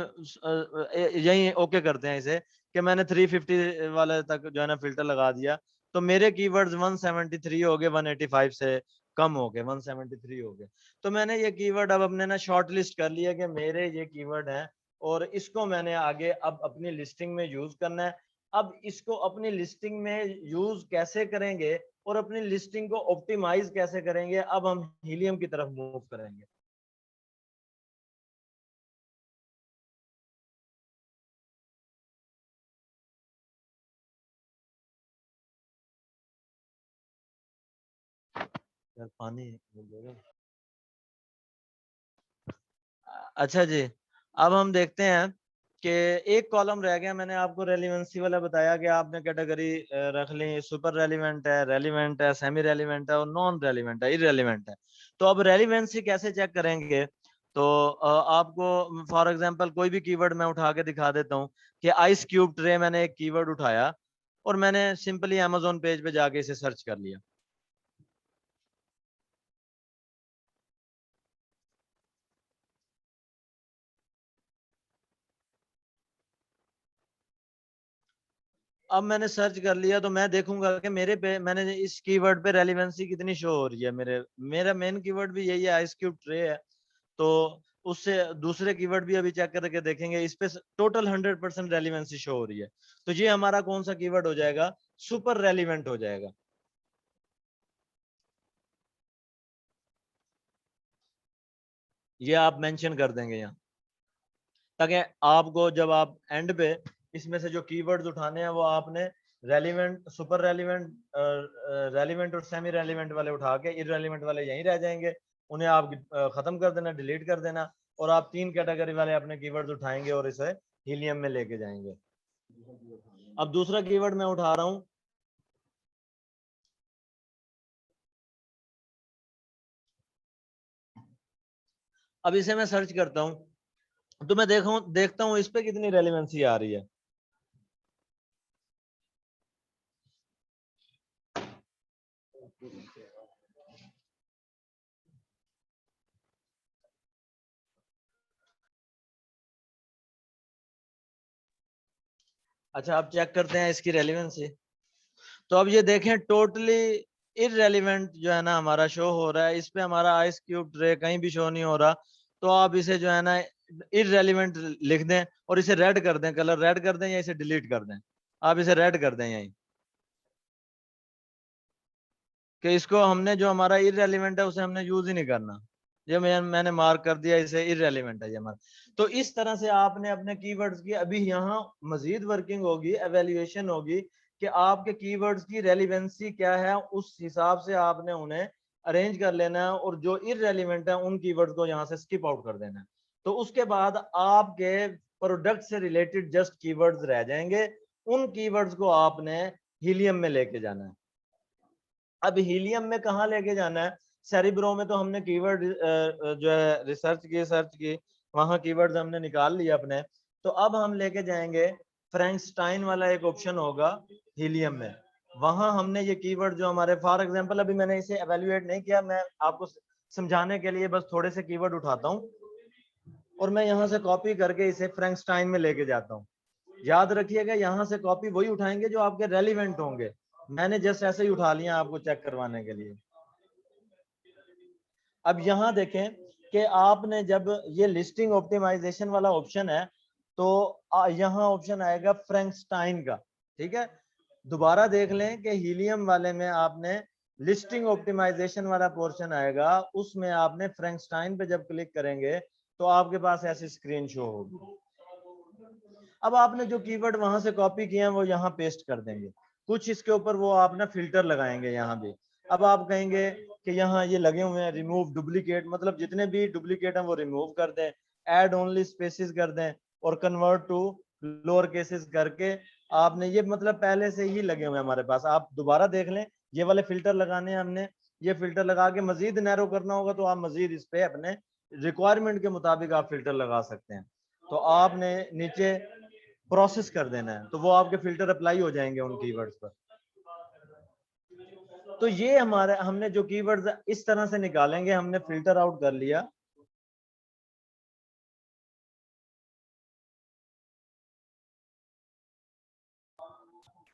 यही ओके करते हैं इसे, कि मैंने 350 वाले तक जो है ना फिल्टर लगा दिया, तो मेरे कीवर्ड्स 173 हो गए, 185 से कम हो गए, 173 हो गए। तो मैंने ये कीवर्ड अब अपने ना शॉर्ट लिस्ट कर लिया कि मेरे ये कीवर्ड हैं, और इसको मैंने आगे अब अपनी लिस्टिंग में यूज करना है। अब इसको अपनी लिस्टिंग में यूज कैसे करेंगे, और अपनी लिस्टिंग को ऑप्टिमाइज कैसे करेंगे, अब हम हीलियम की तरफ मूव करेंगे। यार पानी दे दो। अच्छा जी, अब हम देखते हैं कि एक कॉलम रह गया। मैंने आपको रेलिवेंसी वाला बताया कि आपने कैटेगरी रख ली, सुपर रेलिवेंट है, सेमी रेलिवेंट है, और नॉन रेलिवेंट है, इररेलिवेंट है। तो अब रेलिवेंसी कैसे चेक करेंगे, तो आपको फॉर एग्जांपल कोई भी कीवर्ड मैं उठा के दिखा देता हूँ, कि आइस क्यूब ट्रे, मैंने एक कीवर्ड उठाया और मैंने सिंपली अमेजोन पेज पे जाके इसे सर्च कर लिया। अब मैंने सर्च कर लिया, तो मैं देखूंगा कि मेरे पे मैंने इस कीवर्ड पे रेलिवेंसी कितनी शो हो रही है। मेरा मेन कीवर्ड भी यही है, आइस क्यूब ट्रे है। तो उससे दूसरे कीवर्ड भी अभी चेक करके देखेंगे, इस पे टोटल 100% रेलिवेंसी शो हो रही है। तो ये हमारा कौन सा कीवर्ड हो जाएगा, सुपर रेलिवेंट हो जाएगा। ये आप मेंशन कर देंगे यहाँ, ताकि आपको जब आप एंड पे इसमें से जो कीवर्ड्स उठाने हैं, वो आपने रेलिवेंट, सुपर रेलिवेंट, रेलिवेंट और सेमी रेलिवेंट वाले उठा के, इररेलिवेंट वाले यहीं रह जाएंगे। उन्हें आप खत्म कर देना, डिलीट कर देना, और आप 3 कैटेगरी वाले अपने कीवर्ड्स उठाएंगे और इसे हीलियम में लेके जाएंगे। अब दूसरा कीवर्ड मैं उठा रहा हूँ। अब इसे मैं सर्च करता हूँ, तो मैं देखता हूँ इस पे कितनी रेलिवेंसी आ रही है। अच्छा, अब चेक करते हैं इसकी रेलिवेंसी। तो अब ये देखें, टोटली इररेलीवेंट जो है ना हमारा शो हो रहा है। इस पे हमारा आइस क्यूब ट्रे कहीं भी शो नहीं हो रहा। तो आप इसे जो है ना इररेलीवेंट लिख दें, और इसे रेड कर दें, कलर रेड कर दें, या इसे डिलीट कर दें। आप इसे रेड कर दें यहीं, कि इसको हमने, जो हमारा इररेलीवेंट है, उसे हमने यूज ही नहीं करना। ये मैंने मार्क कर दिया, इसे इररेलीवेंट है ये हमारा। तो इस तरह से आपने अपने कीवर्ड्स की, अभी यहाँ मजीद वर्किंग होगी, एवेल्युएशन होगी, कि आपके कीवर्ड्स की रेलिवेंसी क्या है, उस हिसाब से आपने उन्हें अरेंज कर लेना है, और जो इररेलीवेंट है उन कीवर्ड्स को यहाँ से स्किप आउट कर देना है। तो उसके बाद आपके प्रोडक्ट से रिलेटेड जस्ट कीवर्ड्स रह जाएंगे। उन कीवर्ड्स को आपने हीलियम में लेके जाना है। अब हीलियम में कहाँ लेके जाना है, सेरिब्रो में तो हमने कीवर्ड जो है सर्च की वहां कीवर्ड्स हमने निकाल लिए अपने। तो अब हम लेके जाएंगे, फ्रैंकस्टाइन वाला एक ऑप्शन होगा हीलियम में, वहां हमने ये कीवर्ड जो हमारे, फॉर एग्जांपल अभी मैंने इसे एवेल्युएट नहीं किया, मैं आपको समझाने के लिए बस थोड़े से कीवर्ड उठाता हूँ, और मैं यहाँ से कॉपी करके इसे फ्रैंकस्टाइन में लेके जाता हूँ। याद रखिएगा, यहाँ से कॉपी वही उठाएंगे जो आपके रेलिवेंट होंगे, मैंने जस्ट ऐसे ही उठा लिया आपको चेक करवाने के लिए। अब यहां देखें कि आपने जब ये लिस्टिंग ऑप्टिमाइजेशन वाला ऑप्शन है तो यहाँ ऑप्शन आएगा फ्रैंकस्टाइन का, ठीक है। दोबारा देख लें कि हीलियम वाले में आपने लिस्टिंग ऑप्टिमाइजेशन वाला पोर्शन आएगा, उसमें आपने फ्रैंकस्टाइन पे जब क्लिक करेंगे तो आपके पास ऐसी स्क्रीन शो होगी। अब आपने जो कीवर्ड वहां से कॉपी किए हैं वो यहाँ पेस्ट कर देंगे। कुछ इसके ऊपर वो आप ना फिल्टर लगाएंगे यहाँ भी। अब आप कहेंगे कि यहाँ ये लगे हुए हैं रिमूव डुप्लीकेट, मतलब जितने भी डुप्लीकेट हैं वो रिमूव कर दें, ऐड ओनली स्पेसिस कर दें और कन्वर्ट टू लोअर केसेस करके आपने ये, मतलब पहले से ही लगे हुए हैं हमारे पास। आप दोबारा देख लें, ये वाले फिल्टर लगाने हैं हमने। ये फिल्टर लगा के मजीद नैरो करना होगा तो आप मजीद इस पे अपने रिक्वायरमेंट के मुताबिक आप फिल्टर लगा सकते हैं। तो आपने नीचे प्रोसेस कर देना है तो वो आपके फिल्टर अप्लाई हो जाएंगे उन कीवर्ड्स पर। तो ये हमारे हमने जो कीवर्ड्स इस तरह से निकालेंगे, हमने फिल्टर आउट कर लिया।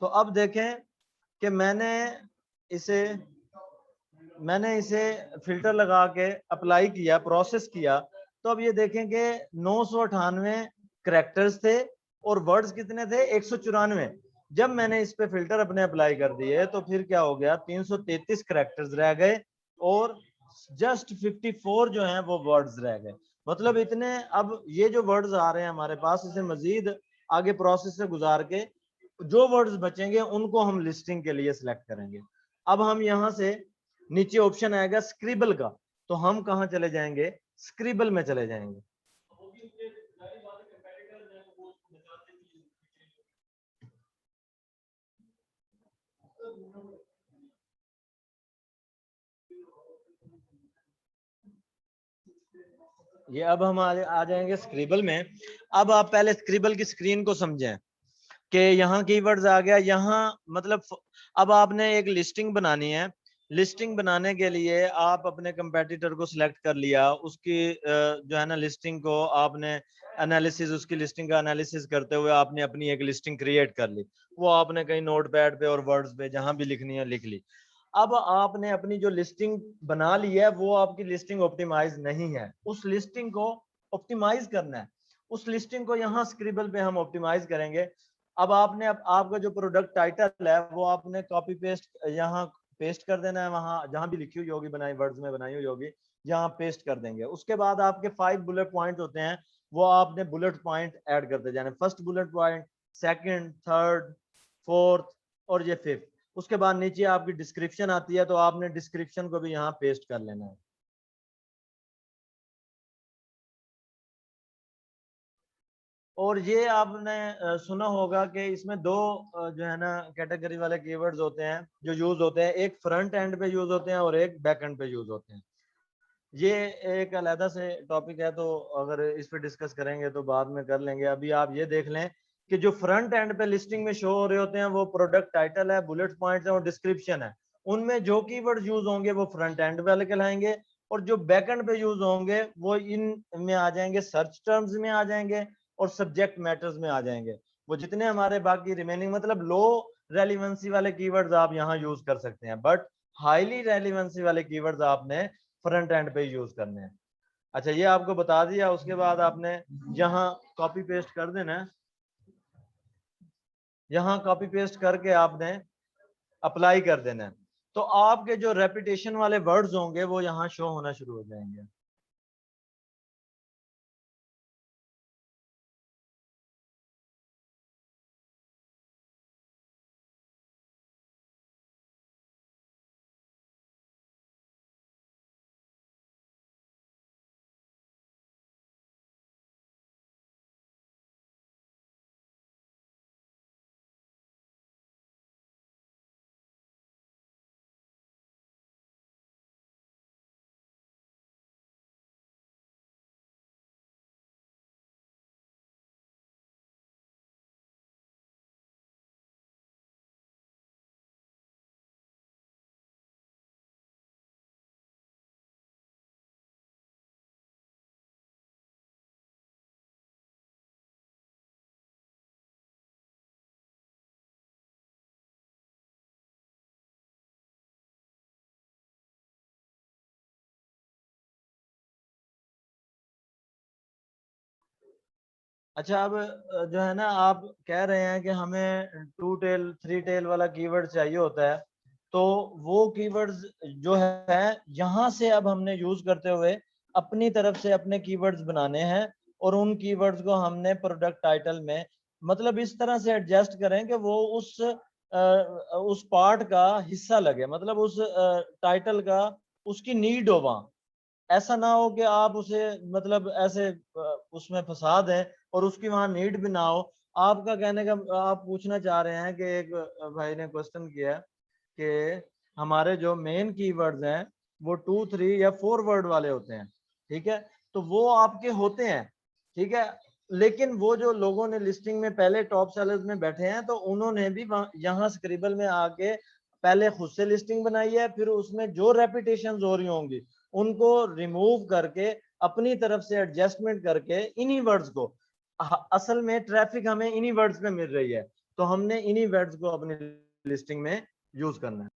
तो अब देखें कि इसे मैंने इसे फिल्टर लगा के अप्लाई किया, प्रोसेस किया। तो अब ये देखें कि 998 करेक्टर्स थे और वर्ड्स कितने थे, 194। जब मैंने इस पे फिल्टर अपने अप्लाई कर दिए तो फिर क्या हो गया, 333 करेक्टर्स रह गए और जस्ट 54 जो हैं वो वर्ड्स रह गए। मतलब इतने, अब ये जो वर्ड्स आ रहे हैं हमारे पास, इसे मजीद आगे प्रोसेस से गुजार के जो वर्ड्स बचेंगे उनको हम लिस्टिंग के लिए सिलेक्ट करेंगे। अब हम यहाँ से नीचे ऑप्शन आएगा स्क्रिबल का, तो हम कहाँ चले जाएंगे, स्क्रिबल में चले जाएंगे। ये अब हम आ जाएंगे स्क्रिबल में। अब आप पहले स्क्रिबल की स्क्रीन को समझें कि यहाँ कीवर्ड्स आ गया। यहाँ मतलब अब आपने एक लिस्टिंग बनानी है। लिस्टिंग बनाने के लिए आप अपने कंपेटिटर को सिलेक्ट कर लिया, उसकी जो है ना लिस्टिंग को आपने एनालिसिस, उसकी लिस्टिंग का एनालिसिस करते हुए आपने अपनी एक लिस्टिंग क्रिएट कर ली। वो आपने कहीं नोटपैड पे और वर्ड्स पे जहां भी लिखनी है लिख ली। अब आपने अपनी जो लिस्टिंग बना ली है वो आपकी लिस्टिंग ऑप्टिमाइज नहीं है, उस लिस्टिंग को ऑप्टिमाइज करना है। उस लिस्टिंग को यहाँ स्क्रिबल पे हम ऑप्टिमाइज करेंगे। अब आपने आपका जो प्रोडक्ट टाइटल है वो आपने कॉपी पेस्ट यहाँ पेस्ट कर देना है, वहां जहां भी लिखी हुई होगी, बनाई वर्ड्स में बनाई हुई होगी, यहाँ पेस्ट कर देंगे। उसके बाद आपके 5 बुलेट पॉइंट होते हैं, वो आपने बुलेट पॉइंट ऐड करते जाने, first bullet point, second, third, fourth और ये फिफ्थ। उसके बाद नीचे आपकी डिस्क्रिप्शन आती है तो आपने डिस्क्रिप्शन को भी यहाँ पेस्ट कर लेना है। और ये आपने सुना होगा कि इसमें दो जो है ना कैटेगरी वाले कीवर्ड्स होते हैं जो यूज होते हैं, एक फ्रंट एंड पे यूज होते हैं और एक बैक एंड पे यूज होते हैं। ये एक अलग से टॉपिक है, तो अगर इस पे डिस्कस करेंगे तो बाद में कर लेंगे। अभी आप ये देख लें कि जो फ्रंट एंड पे लिस्टिंग में शो हो रहे होते हैं वो प्रोडक्ट टाइटल है, बुलेट पॉइंट्स है और डिस्क्रिप्शन है। उनमें जो कीवर्ड यूज होंगे वो फ्रंट एंड वाले कहलाएंगे और जो बैक एंड पे यूज होंगे वो इन में आ जाएंगे, सर्च टर्म्स में आ जाएंगे और सब्जेक्ट मैटर्स में आ जाएंगे। वो जितने हमारे बाकी रिमेनिंग, मतलब लो रेलिवेंसी वाले कीवर्ड्स आप यहाँ यूज कर सकते हैं, बट हाईली रेलिवेंसी वाले कीवर्ड्स आपने फ्रंट एंड पे यूज करने हैं। अच्छा, ये आपको बता दिया। उसके बाद आपने यहाँ कॉपी पेस्ट कर देना है। यहाँ कॉपी पेस्ट करके आपने अप्लाई कर देना है, तो आपके जो रेपिटेशन वाले वर्ड्स होंगे वो यहाँ शो होना शुरू हो जाएंगे। अच्छा, अब जो है ना, आप कह रहे हैं कि हमें 2 टेल 3 टेल वाला कीवर्ड चाहिए होता है, तो वो कीवर्ड्स जो है यहाँ से अब हमने यूज करते हुए अपनी तरफ से अपने कीवर्ड्स बनाने हैं, और उन कीवर्ड्स को हमने प्रोडक्ट टाइटल में मतलब इस तरह से एडजस्ट करें कि वो उस पार्ट का हिस्सा लगे, मतलब उस टाइटल का उसकी नीड हो वहां। ऐसा ना हो कि आप उसे मतलब ऐसे उसमें फंसा दें और उसकी वहां नीड भी ना हो। आपका कहने का आप पूछना चाह रहे हैं कि एक भाई ने क्वेश्चन किया कि हमारे जो मेन कीवर्ड्स हैं वो 2 3 या 4 वर्ड वाले होते हैं, ठीक है, तो वो आपके होते हैं, ठीक है, लेकिन वो जो लोगों ने लिस्टिंग में पहले टॉप सेलर्स में बैठे हैं तो उन्होंने भी यहाँ स्क्रिबल में आके पहले खुद से लिस्टिंग बनाई है, फिर उसमें जो रेपिटेशन हो रही होंगी उनको रिमूव करके अपनी तरफ से एडजस्टमेंट करके इन्हीं वर्ड्स को, असल में ट्रैफिक हमें इन्हीं वर्ड्स में मिल रही है, तो हमने इन्हीं वर्ड्स को अपनी लिस्टिंग में यूज करना है।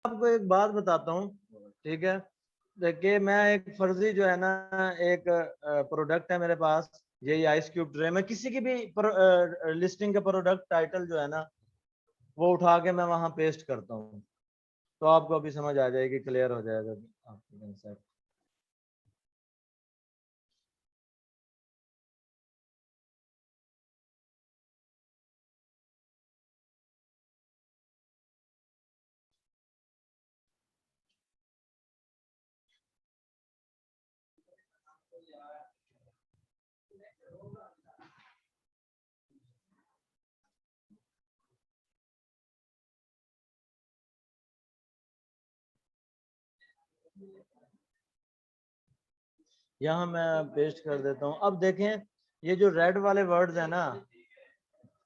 आपको एक बात बताता हूँ, ठीक है, देखिए मैं एक फर्जी जो है ना, एक प्रोडक्ट है मेरे पास, यही आइस क्यूब ट्रे, मैं किसी की भी लिस्टिंग का प्रोडक्ट टाइटल जो है ना वो उठा के मैं वहां पेस्ट करता हूँ, तो आपको अभी समझ आ जाएगी, क्लियर हो जाएगा आपको कंसेप्ट। यहाँ मैं पेस्ट कर देता हूँ। अब देखें, ये जो रेड वाले वर्ड्स है ना,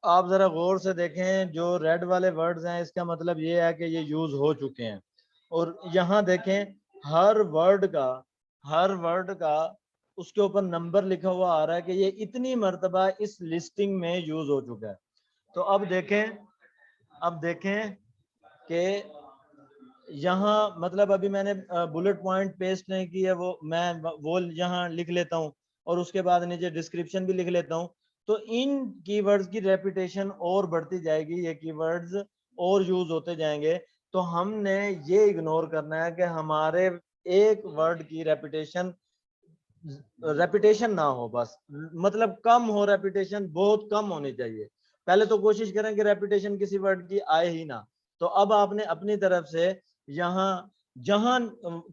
आप जरा गौर से देखें, जो रेड वाले वर्ड्स हैं इसका मतलब ये है कि ये यूज हो चुके हैं। और यहाँ देखें, हर वर्ड का हर वर्ड का उसके ऊपर नंबर लिखा हुआ आ रहा है कि ये इतनी मर्तबा इस लिस्टिंग में यूज हो चुका है। तो अब देखें कि यहाँ मतलब अभी मैंने बुलेट पॉइंट पेस्ट नहीं की है, वो मैं वो यहाँ लिख लेता हूँ और उसके बाद नीचे डिस्क्रिप्शन भी लिख लेता हूँ। तो इन कीवर्ड्स की रेपुटेशन और बढ़ती जाएगी, ये कीवर्ड्स और यूज होते जाएंगे। तो हमने ये इग्नोर करना है कि हमारे एक वर्ड की रेपुटेशन रेपुटेशन ना हो, बस मतलब कम हो, रेपुटेशन बहुत कम होनी चाहिए। पहले तो कोशिश करें कि रेपुटेशन किसी वर्ड की आए ही ना। तो अब आपने अपनी तरफ से यहाँ जहां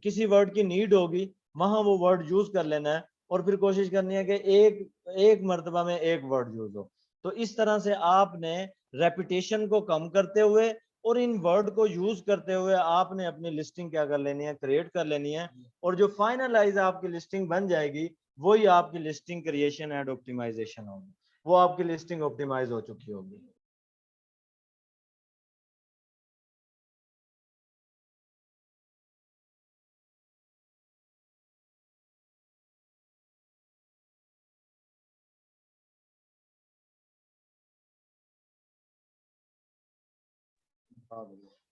किसी वर्ड की नीड होगी वहां वो वर्ड यूज कर लेना है, और फिर कोशिश करनी है कि एक एक मर्तबा में एक वर्ड यूज हो। तो इस तरह से आपने रेपुटेशन को कम करते हुए और इन वर्ड को यूज करते हुए आपने अपनी लिस्टिंग क्या कर लेनी है, क्रिएट कर लेनी है। और जो फाइनलाइज आपकी लिस्टिंग बन जाएगी वही आपकी लिस्टिंग क्रिएशन एंड ऑप्टिमाइजेशन होगी, वो आपकी लिस्टिंग ऑप्टिमाइज हो चुकी होगी।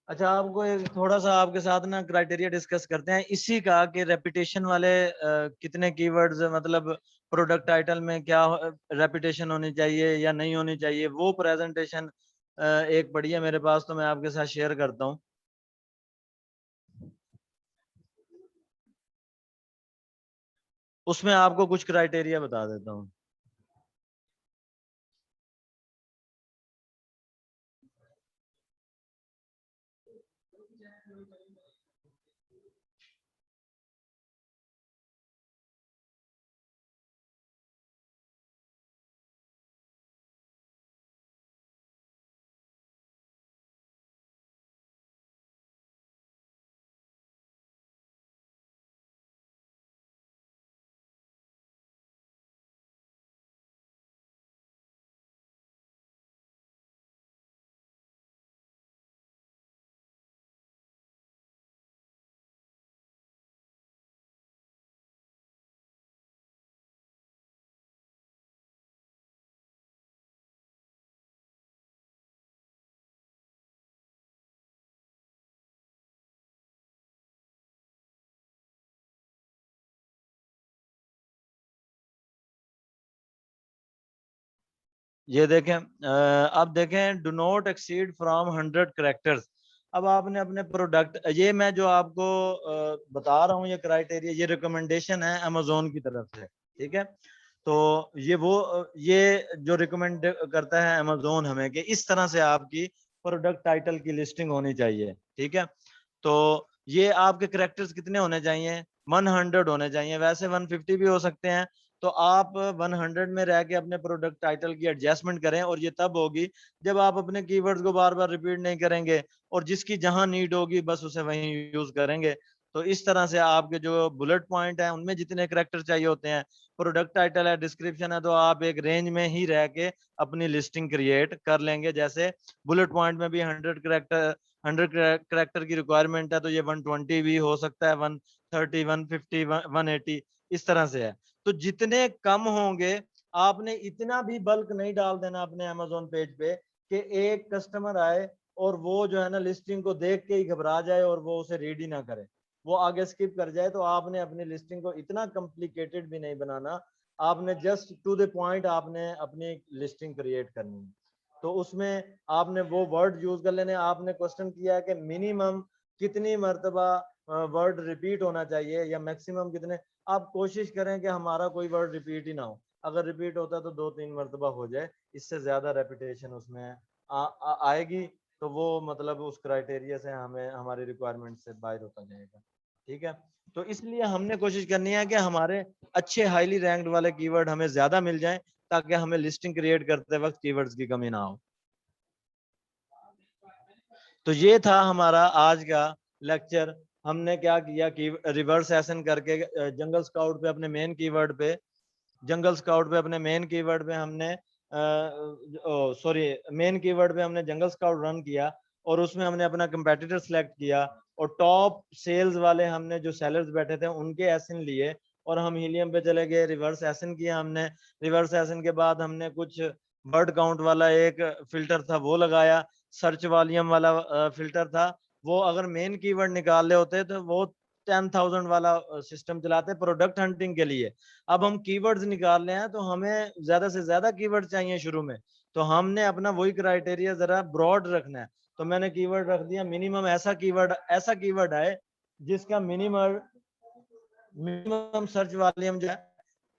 अच्छा, आपको एक थोड़ा सा आपके साथ ना क्राइटेरिया डिस्कस करते हैं इसी का कि रेपिटेशन वाले कितने कीवर्ड्स, मतलब प्रोडक्ट टाइटल में क्या रेपिटेशन होनी चाहिए या नहीं होनी चाहिए, वो प्रेजेंटेशन एक बढ़िया मेरे पास, तो मैं आपके साथ शेयर करता हूँ। उसमें आपको कुछ क्राइटेरिया बता देता हूँ। ये देखें, अब देखें do not exceed from 100 characters. अब आपने अपने प्रोडक्ट, ये मैं जो आपको बता रहा हूँ ये क्राइटेरिया, ये रिकमेंडेशन है अमेजोन की तरफ से, ठीक है। तो ये जो रिकमेंड करता है अमेजोन हमें कि इस तरह से आपकी प्रोडक्ट टाइटल की लिस्टिंग होनी चाहिए, ठीक है। तो ये आपके करेक्टर्स कितने होने चाहिए, 100 होने चाहिए, वैसे 150 भी हो सकते हैं। तो आप 100 में रह के अपने प्रोडक्ट टाइटल की एडजस्टमेंट करें, और ये तब होगी जब आप अपने कीवर्ड्स को बार बार रिपीट नहीं करेंगे, और जिसकी जहां नीड होगी बस उसे वहीं यूज करेंगे। तो इस तरह से आपके जो बुलेट पॉइंट है उनमें जितने करेक्टर चाहिए होते हैं, प्रोडक्ट टाइटल है, डिस्क्रिप्शन है, तो आप एक रेंज में ही रह के अपनी लिस्टिंग क्रिएट कर लेंगे। जैसे बुलेट पॉइंट में भी 100 करेक्टर की रिक्वायरमेंट है, तो ये 120 भी हो सकता है, 130, 150, 180, इस तरह से है। तो जितने कम होंगे, आपने इतना भी बल्क नहीं डाल देना अपने अमेजोन पेज पे कि एक कस्टमर आए और वो जो है ना लिस्टिंग को देख के ही घबरा जाए और वो उसे रीड ही ना करे, वो आगे स्किप कर जाए। तो आपने अपनी लिस्टिंग को इतना कॉम्प्लिकेटेड भी नहीं बनाना, आपने जस्ट टू द पॉइंट आपने अपनी लिस्टिंग क्रिएट करनी है। तो उसमें आपने वो वर्ड यूज कर लेने। आपने क्वेश्चन किया है कि मिनिमम कितनी मर्तबा वर्ड रिपीट होना चाहिए या मैक्सिमम कितने, आप कोशिश करें कि हमारा कोई वर्ड रिपीट ही ना हो। अगर रिपीट होता है तो 2-3 मर्तबा हो जाए, इससे ज्यादा रेपिटेशन उसमें आएगी, तो वो मतलब उस क्राइटेरिया से हमें हमारी रिक्वायरमेंट से बाहर होता जाएगा, ठीक है। तो इसलिए हमने कोशिश करनी है कि हमारे अच्छे हाईली रैंक्ड वाले कीवर्ड हमें ज्यादा मिल जाएं, ताकि हमें लिस्टिंग क्रिएट करते वक्त कीवर्ड्स की कमी ना हो। तो ये था हमारा आज का लेक्चर। हमने क्या किया कि रिवर्स एसन करके जंगल स्काउट पे अपने मेन कीवर्ड पे, जंगल स्काउट पे अपने मेन कीवर्ड पे हमने सॉरी मेन कीवर्ड पे हमने जंगल स्काउट रन किया, और उसमें हमने अपना कंपेटिटर सेलेक्ट किया, और टॉप सेल्स वाले हमने जो सेलर्स बैठे थे उनके एसन लिए, और हम हीलियम पे चले गए, रिवर्स एसन किया हमने। रिवर्स एसन के बाद हमने कुछ वर्ड काउंट वाला एक फिल्टर था वो लगाया, सर्च वॉल्यूम वाला फिल्टर था। वो अगर मेन कीवर्ड निकाल ले होते तो वो 10,000 वाला सिस्टम चलाते प्रोडक्ट हंटिंग के लिए। अब हम कीवर्ड्स निकाल रहे हैं तो हमें ज्यादा से ज्यादा कीवर्ड चाहिए शुरू में, तो हमने अपना वही क्राइटेरिया जरा ब्रॉड रखना है। तो मैंने कीवर्ड रख दिया मिनिमम, ऐसा कीवर्ड है जिसका मिनिमम मिनिमम सर्च वॉल्यूम जो है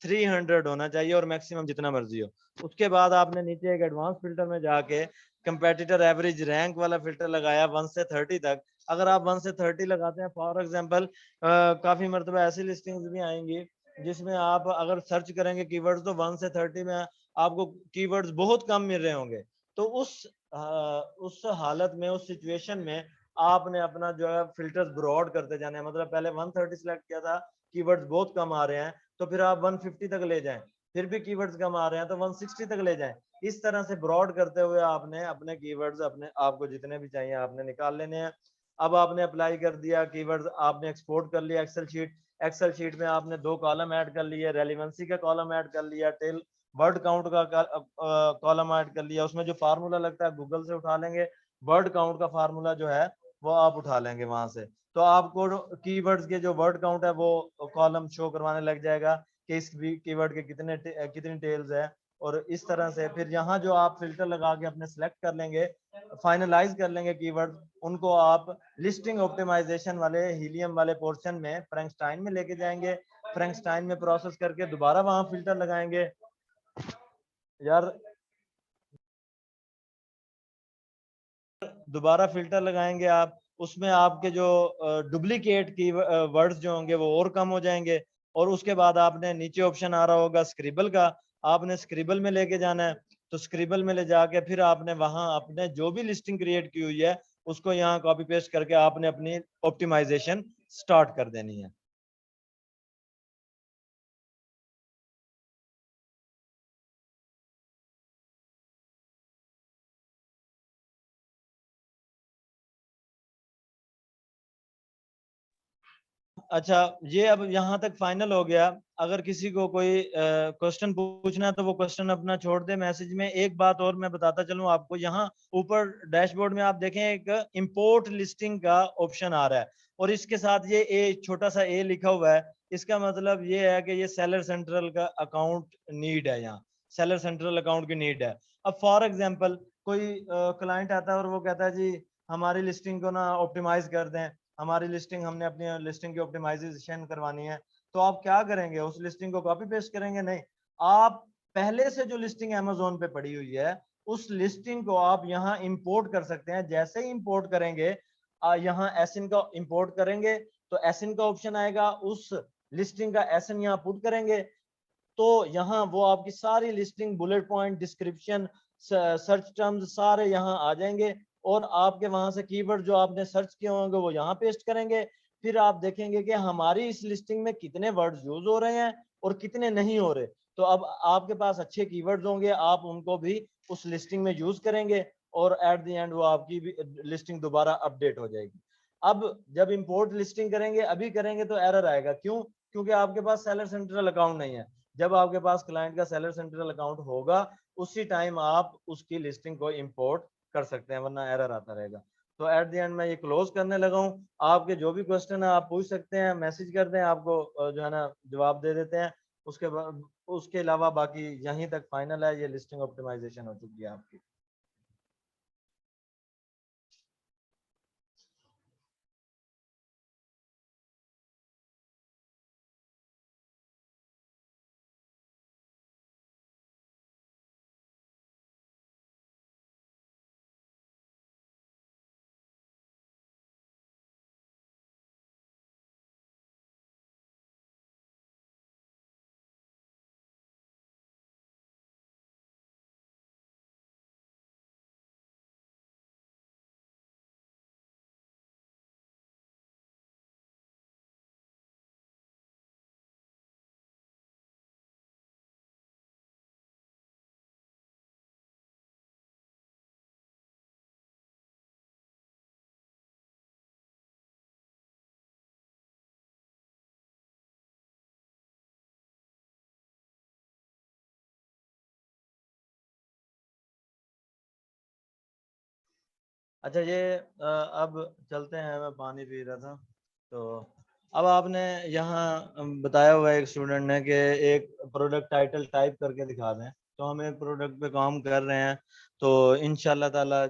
300 होना चाहिए, और मैक्सिमम जितना मर्जी हो। उसके बाद आपने नीचे एक एडवांस फिल्टर में जाके कंपेटिटर एवरेज रैंक वाला फिल्टर लगाया 1 से 30 तक। अगर आप 1 से 30 लगाते हैं, फॉर एग्जांपल काफी मरतबा ऐसी लिस्टिंग्स भी आएंगी जिसमें आप अगर सर्च करेंगे कीवर्ड्स तो 1 से 30 में आपको कीवर्ड्स बहुत कम मिल रहे होंगे। तो उस हालत में, उस सिचुएशन में आपने अपना जो है फिल्टर्स ब्रॉड करते जाने हैं। मतलब पहले 130 सिलेक्ट किया था, कीवर्ड्स बहुत कम आ रहे हैं, तो फिर आप 150 तक ले जाएं, फिर भी कीवर्ड्स कम आ रहे हैं तो 160 तक ले जाएं। इस तरह से ब्रॉड करते हुए आपने अपने कीवर्ड्स अपने आपको जितने भी चाहिए आपने निकाल लेने हैं। अब आपने अप्लाई कर दिया कीवर्ड्स, आपने एक्सपोर्ट कर लिया एक्सेल शीट। एक्सेल शीट में आपने 2 कॉलम ऐड कर लिए, रेलिवेंसी का कॉलम ऐड कर लिया, टेल वर्ड काउंट का कॉलम ऐड कर लिया। उसमें जो फार्मूला लगता है गूगल से उठा लेंगे, वर्ड काउंट का फार्मूला जो है वो आप उठा लेंगे वहां से। तो आपको कीवर्ड्स के जो वर्ड काउंट है वो कॉलम शो करवाने लग जाएगा कि इस कीवर्ड के कितनी टेल्स है। और इस तरह से फिर यहाँ जो आप फिल्टर लगा के अपने सेलेक्ट कर लेंगे, फाइनलाइज कर लेंगे कीवर्ड, उनको आप लिस्टिंग ऑप्टिमाइजेशन वाले हीलियम वाले पोर्शन में फ्रैंकस्टाइन में लेके जाएंगे। फ्रैंकस्टाइन में प्रोसेस करके दोबारा वहां फिल्टर लगाएंगे। यार दोबारा फिल्टर लगाएंगे आप, उसमें आपके जो डुप्लीकेट की वर्ड्स जो होंगे वो और कम हो जाएंगे। और उसके बाद आपने नीचे ऑप्शन आ रहा होगा स्क्रिबल का, आपने स्क्रिबल में लेके जाना है। तो स्क्रिबल में ले जाके फिर आपने वहां अपने जो भी लिस्टिंग क्रिएट की हुई है उसको यहाँ कॉपी पेस्ट करके आपने अपनी ऑप्टिमाइजेशन स्टार्ट कर देनी है। अच्छा, ये अब यहाँ तक फाइनल हो गया। अगर किसी को कोई क्वेश्चन पूछना है तो वो क्वेश्चन अपना छोड़ दे मैसेज में। एक बात और मैं बताता चलूं आपको, यहाँ ऊपर डैशबोर्ड में आप देखें एक इंपोर्ट लिस्टिंग का ऑप्शन आ रहा है, और इसके साथ ये ए छोटा सा ए लिखा हुआ है। इसका मतलब ये है कि ये सेलर सेंट्रल का अकाउंट नीड है यहाँ। सेलर सेंट्रल अकाउंट की नीड है। अब फॉर एग्जांपल कोई क्लाइंट आता है और वो कहता है जी हमारी लिस्टिंग को ना ऑप्टिमाइज कर दें, हमारी लिस्टिंग, हमने अपनी लिस्टिंग की ऑप्टिमाइजेशन करवानी है। तो आप क्या करेंगे, उस लिस्टिंग को कॉपी पेस्ट करेंगे? नहीं, आप पहले से जो लिस्टिंग अमेजोन पे पड़ी हुई है उस लिस्टिंग को आप यहाँ इंपोर्ट कर सकते हैं। जैसे ही इंपोर्ट करेंगे, यहाँ एसइन का इंपोर्ट करेंगे तो एसइन का ऑप्शन आएगा, उस लिस्टिंग का एसइन यहाँ पुट करेंगे तो यहाँ वो आपकी सारी listing, bullet point, description, search terms सारे यहाँ आ जाएंगे और आपके वहां से कीवर्ड जो आपने सर्च किए होंगे वो यहाँ पेस्ट करेंगे। फिर आप देखेंगे कि हमारी इस लिस्टिंग में कितने वर्ड्स यूज हो रहे हैं और कितने नहीं हो रहे। तो अब आपके पास अच्छे कीवर्ड्स होंगे, आप उनको भी उस लिस्टिंग में यूज करेंगे और एट द एंड वो आपकी भी लिस्टिंग दोबारा अपडेट हो जाएगी। अब जब इंपोर्ट लिस्टिंग करेंगे, अभी करेंगे तो एरर आएगा। क्यों? क्योंकि आपके पास सेलर सेंट्रल अकाउंट नहीं है। जब आपके पास क्लाइंट का सेलर सेंट्रल अकाउंट होगा उसी टाइम आप उसकी लिस्टिंग को इंपोर्ट कर सकते हैं, वरना एरर आता रहेगा। तो एट द एंड मैं ये क्लोज करने लगा हूँ। आपके जो भी क्वेश्चन है आप पूछ सकते हैं, मैसेज कर दें, आपको जो है ना जवाब दे देते हैं। उसके बाद उसके अलावा बाकी यहीं तक फाइनल है, ये लिस्टिंग ऑप्टिमाइजेशन हो चुकी है आपकी। अच्छा ये अब चलते हैं, मैं पानी पी रहा था। तो अब आपने यहाँ बताया हुआ है एक स्टूडेंट ने कि एक प्रोडक्ट टाइटल टाइप करके दिखा दें। तो हम एक प्रोडक्ट पे काम कर रहे हैं, तो इंशाल्लाह ताला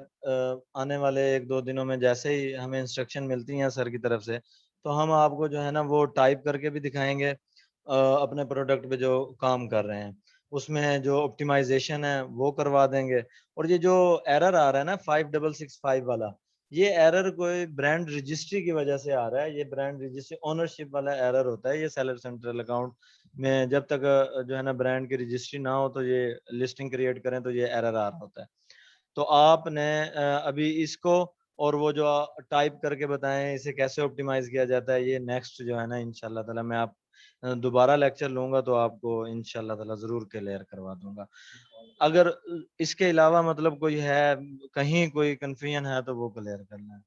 आने वाले एक दो दिनों में जैसे ही हमें इंस्ट्रक्शन मिलती हैं सर की तरफ से, तो हम आपको जो है ना वो टाइप करके भी दिखाएंगे अपने प्रोडक्ट पे जो काम कर रहे हैं, उसमें जो ऑप्टिमाइजेशन है वो करवा देंगे। और ये जो एरर आ रहा है ना 5665 वाला, ये एरर कोई ब्रांड रजिस्ट्री की वजह से आ रहा है। ये ब्रांड रजिस्ट्री ओनरशिप वाला एरर होता है। ये सेलर सेंट्रल अकाउंट में जब तक जो है ना ब्रांड की रजिस्ट्री ना हो तो ये लिस्टिंग क्रिएट करें तो ये एरर आ रहा होता है। तो आपने अभी इसको और वो जो टाइप करके बताएं इसे कैसे ऑप्टिमाइज किया जाता है, ये नेक्स्ट जो है ना इंशाल्लाह ताला मैं आप दोबारा लेक्चर लूंगा तो आपको इंशाल्लाह ताला जरूर क्लियर करवा दूंगा। अगर इसके अलावा मतलब कोई है, कहीं कोई कंफ्यूजन है तो वो क्लियर करना है।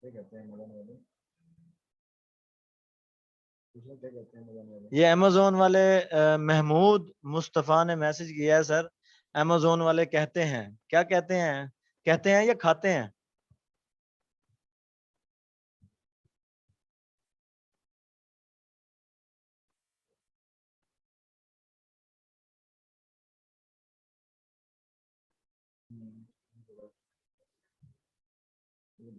क्या कहते हैं मदन वाले? क्या कहते हैं मदन वाले? ये अमेजोन वाले महमूद मुस्तफा ने मैसेज किया है सर। अमेजोन वाले कहते हैं, क्या कहते हैं? कहते हैं या खाते हैं? ये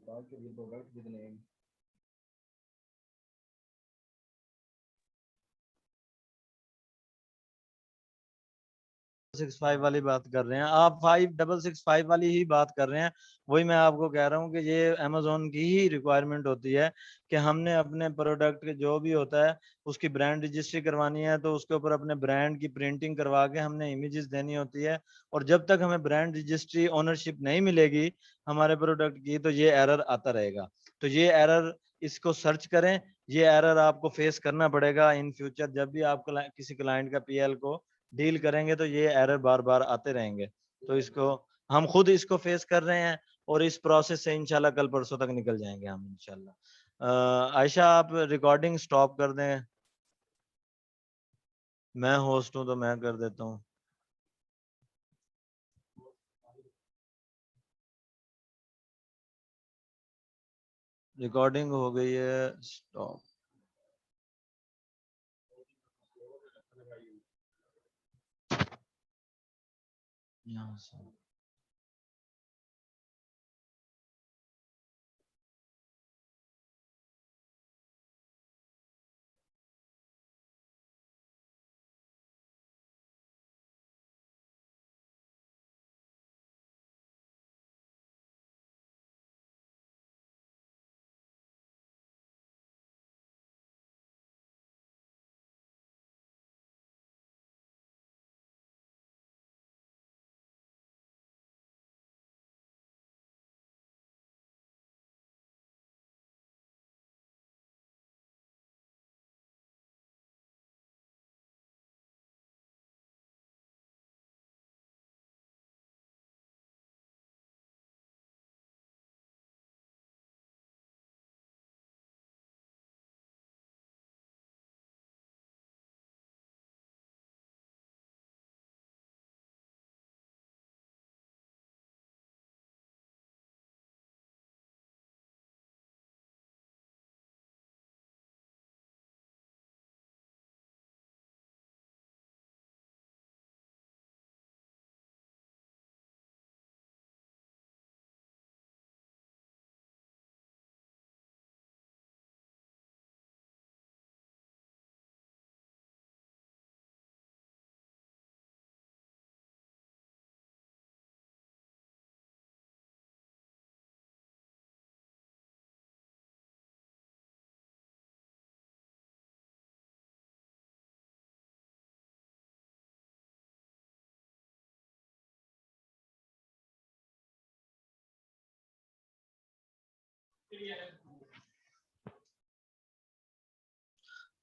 65 वाली बात कर रहे हैं आप, 5665 वाली ही बात कर रहे हैं। वही मैं आपको कह रहा हूँ कि ये अमेजोन की ही रिक्वायरमेंट होती है कि हमने अपने प्रोडक्ट के जो भी होता है उसकी ब्रांड रजिस्ट्री करवानी है, तो उसके ऊपर अपने ब्रांड की प्रिंटिंग करवा के हमने इमेजेस देनी होती है। और जब तक हमें ब्रांड रजिस्ट्री ओनरशिप नहीं मिलेगी हमारे प्रोडक्ट की, तो ये एरर आता रहेगा। तो ये एरर, इसको सर्च करें, ये एरर आपको फेस करना पड़ेगा इन फ्यूचर। जब भी आप किसी क्लाइंट का पीएल को डील करेंगे तो ये एरर बार बार आते रहेंगे। तो इसको हम खुद इसको फेस कर रहे हैं और इस प्रोसेस से इंशाल्लाह कल परसों तक निकल जाएंगे हम इंशाल्लाह। आयशा आप रिकॉर्डिंग स्टॉप कर दें, मैं होस्ट हूं तो मैं कर देता हूँ। रिकॉर्डिंग हो गई है स्टॉप। यहाँ से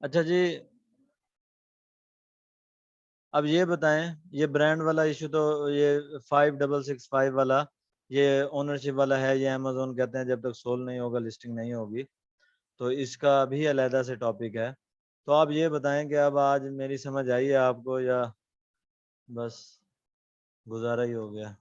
अच्छा जी, अब ये बताएं, ये ब्रांड वाला इशू तो ये 5665 वाला, ये ओनरशिप वाला है, ये अमेजोन कहते हैं जब तक सोल्व नहीं होगा लिस्टिंग नहीं होगी, तो इसका भी अलहदा से टॉपिक है। तो आप ये बताएं कि अब आज मेरी समझ आई है आपको या बस गुजारा ही हो गया?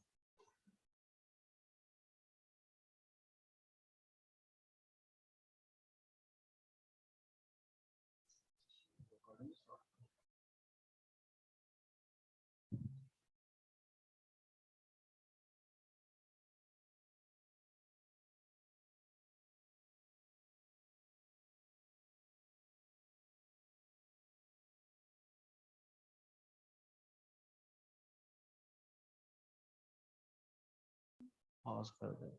पॉज कर दे।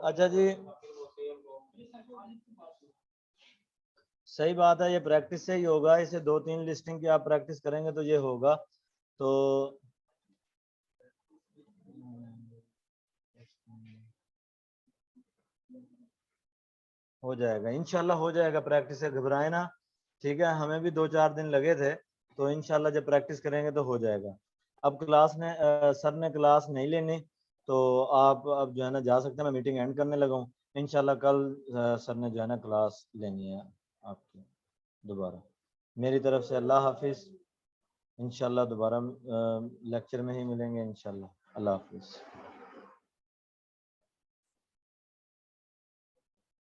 अच्छा जी, सही बात है, ये प्रैक्टिस से ही होगा, इसे 2-3 लिस्टिंग की आप प्रैक्टिस करेंगे तो ये होगा। तो हो जाएगा इंशाल्लाह, हो जाएगा। प्रैक्टिस से घबराए ना, ठीक है। हमें भी 2-4 दिन लगे थे, तो इंशाल्लाह जब प्रैक्टिस करेंगे तो हो जाएगा। अब क्लास में सर ने क्लास नहीं लेनी, तो आप अब जो है ना जा सकते हैं। मैं मीटिंग एंड करने लगा हूँ। इंशाल्लाह कल सर ने जो है ना क्लास लेनी है आपकी दोबारा। मेरी तरफ से अल्लाह हाफिज़। इंशाल्लाह दोबारा लेक्चर में ही मिलेंगे इंशाल्लाह। अल्लाह हाफिज़।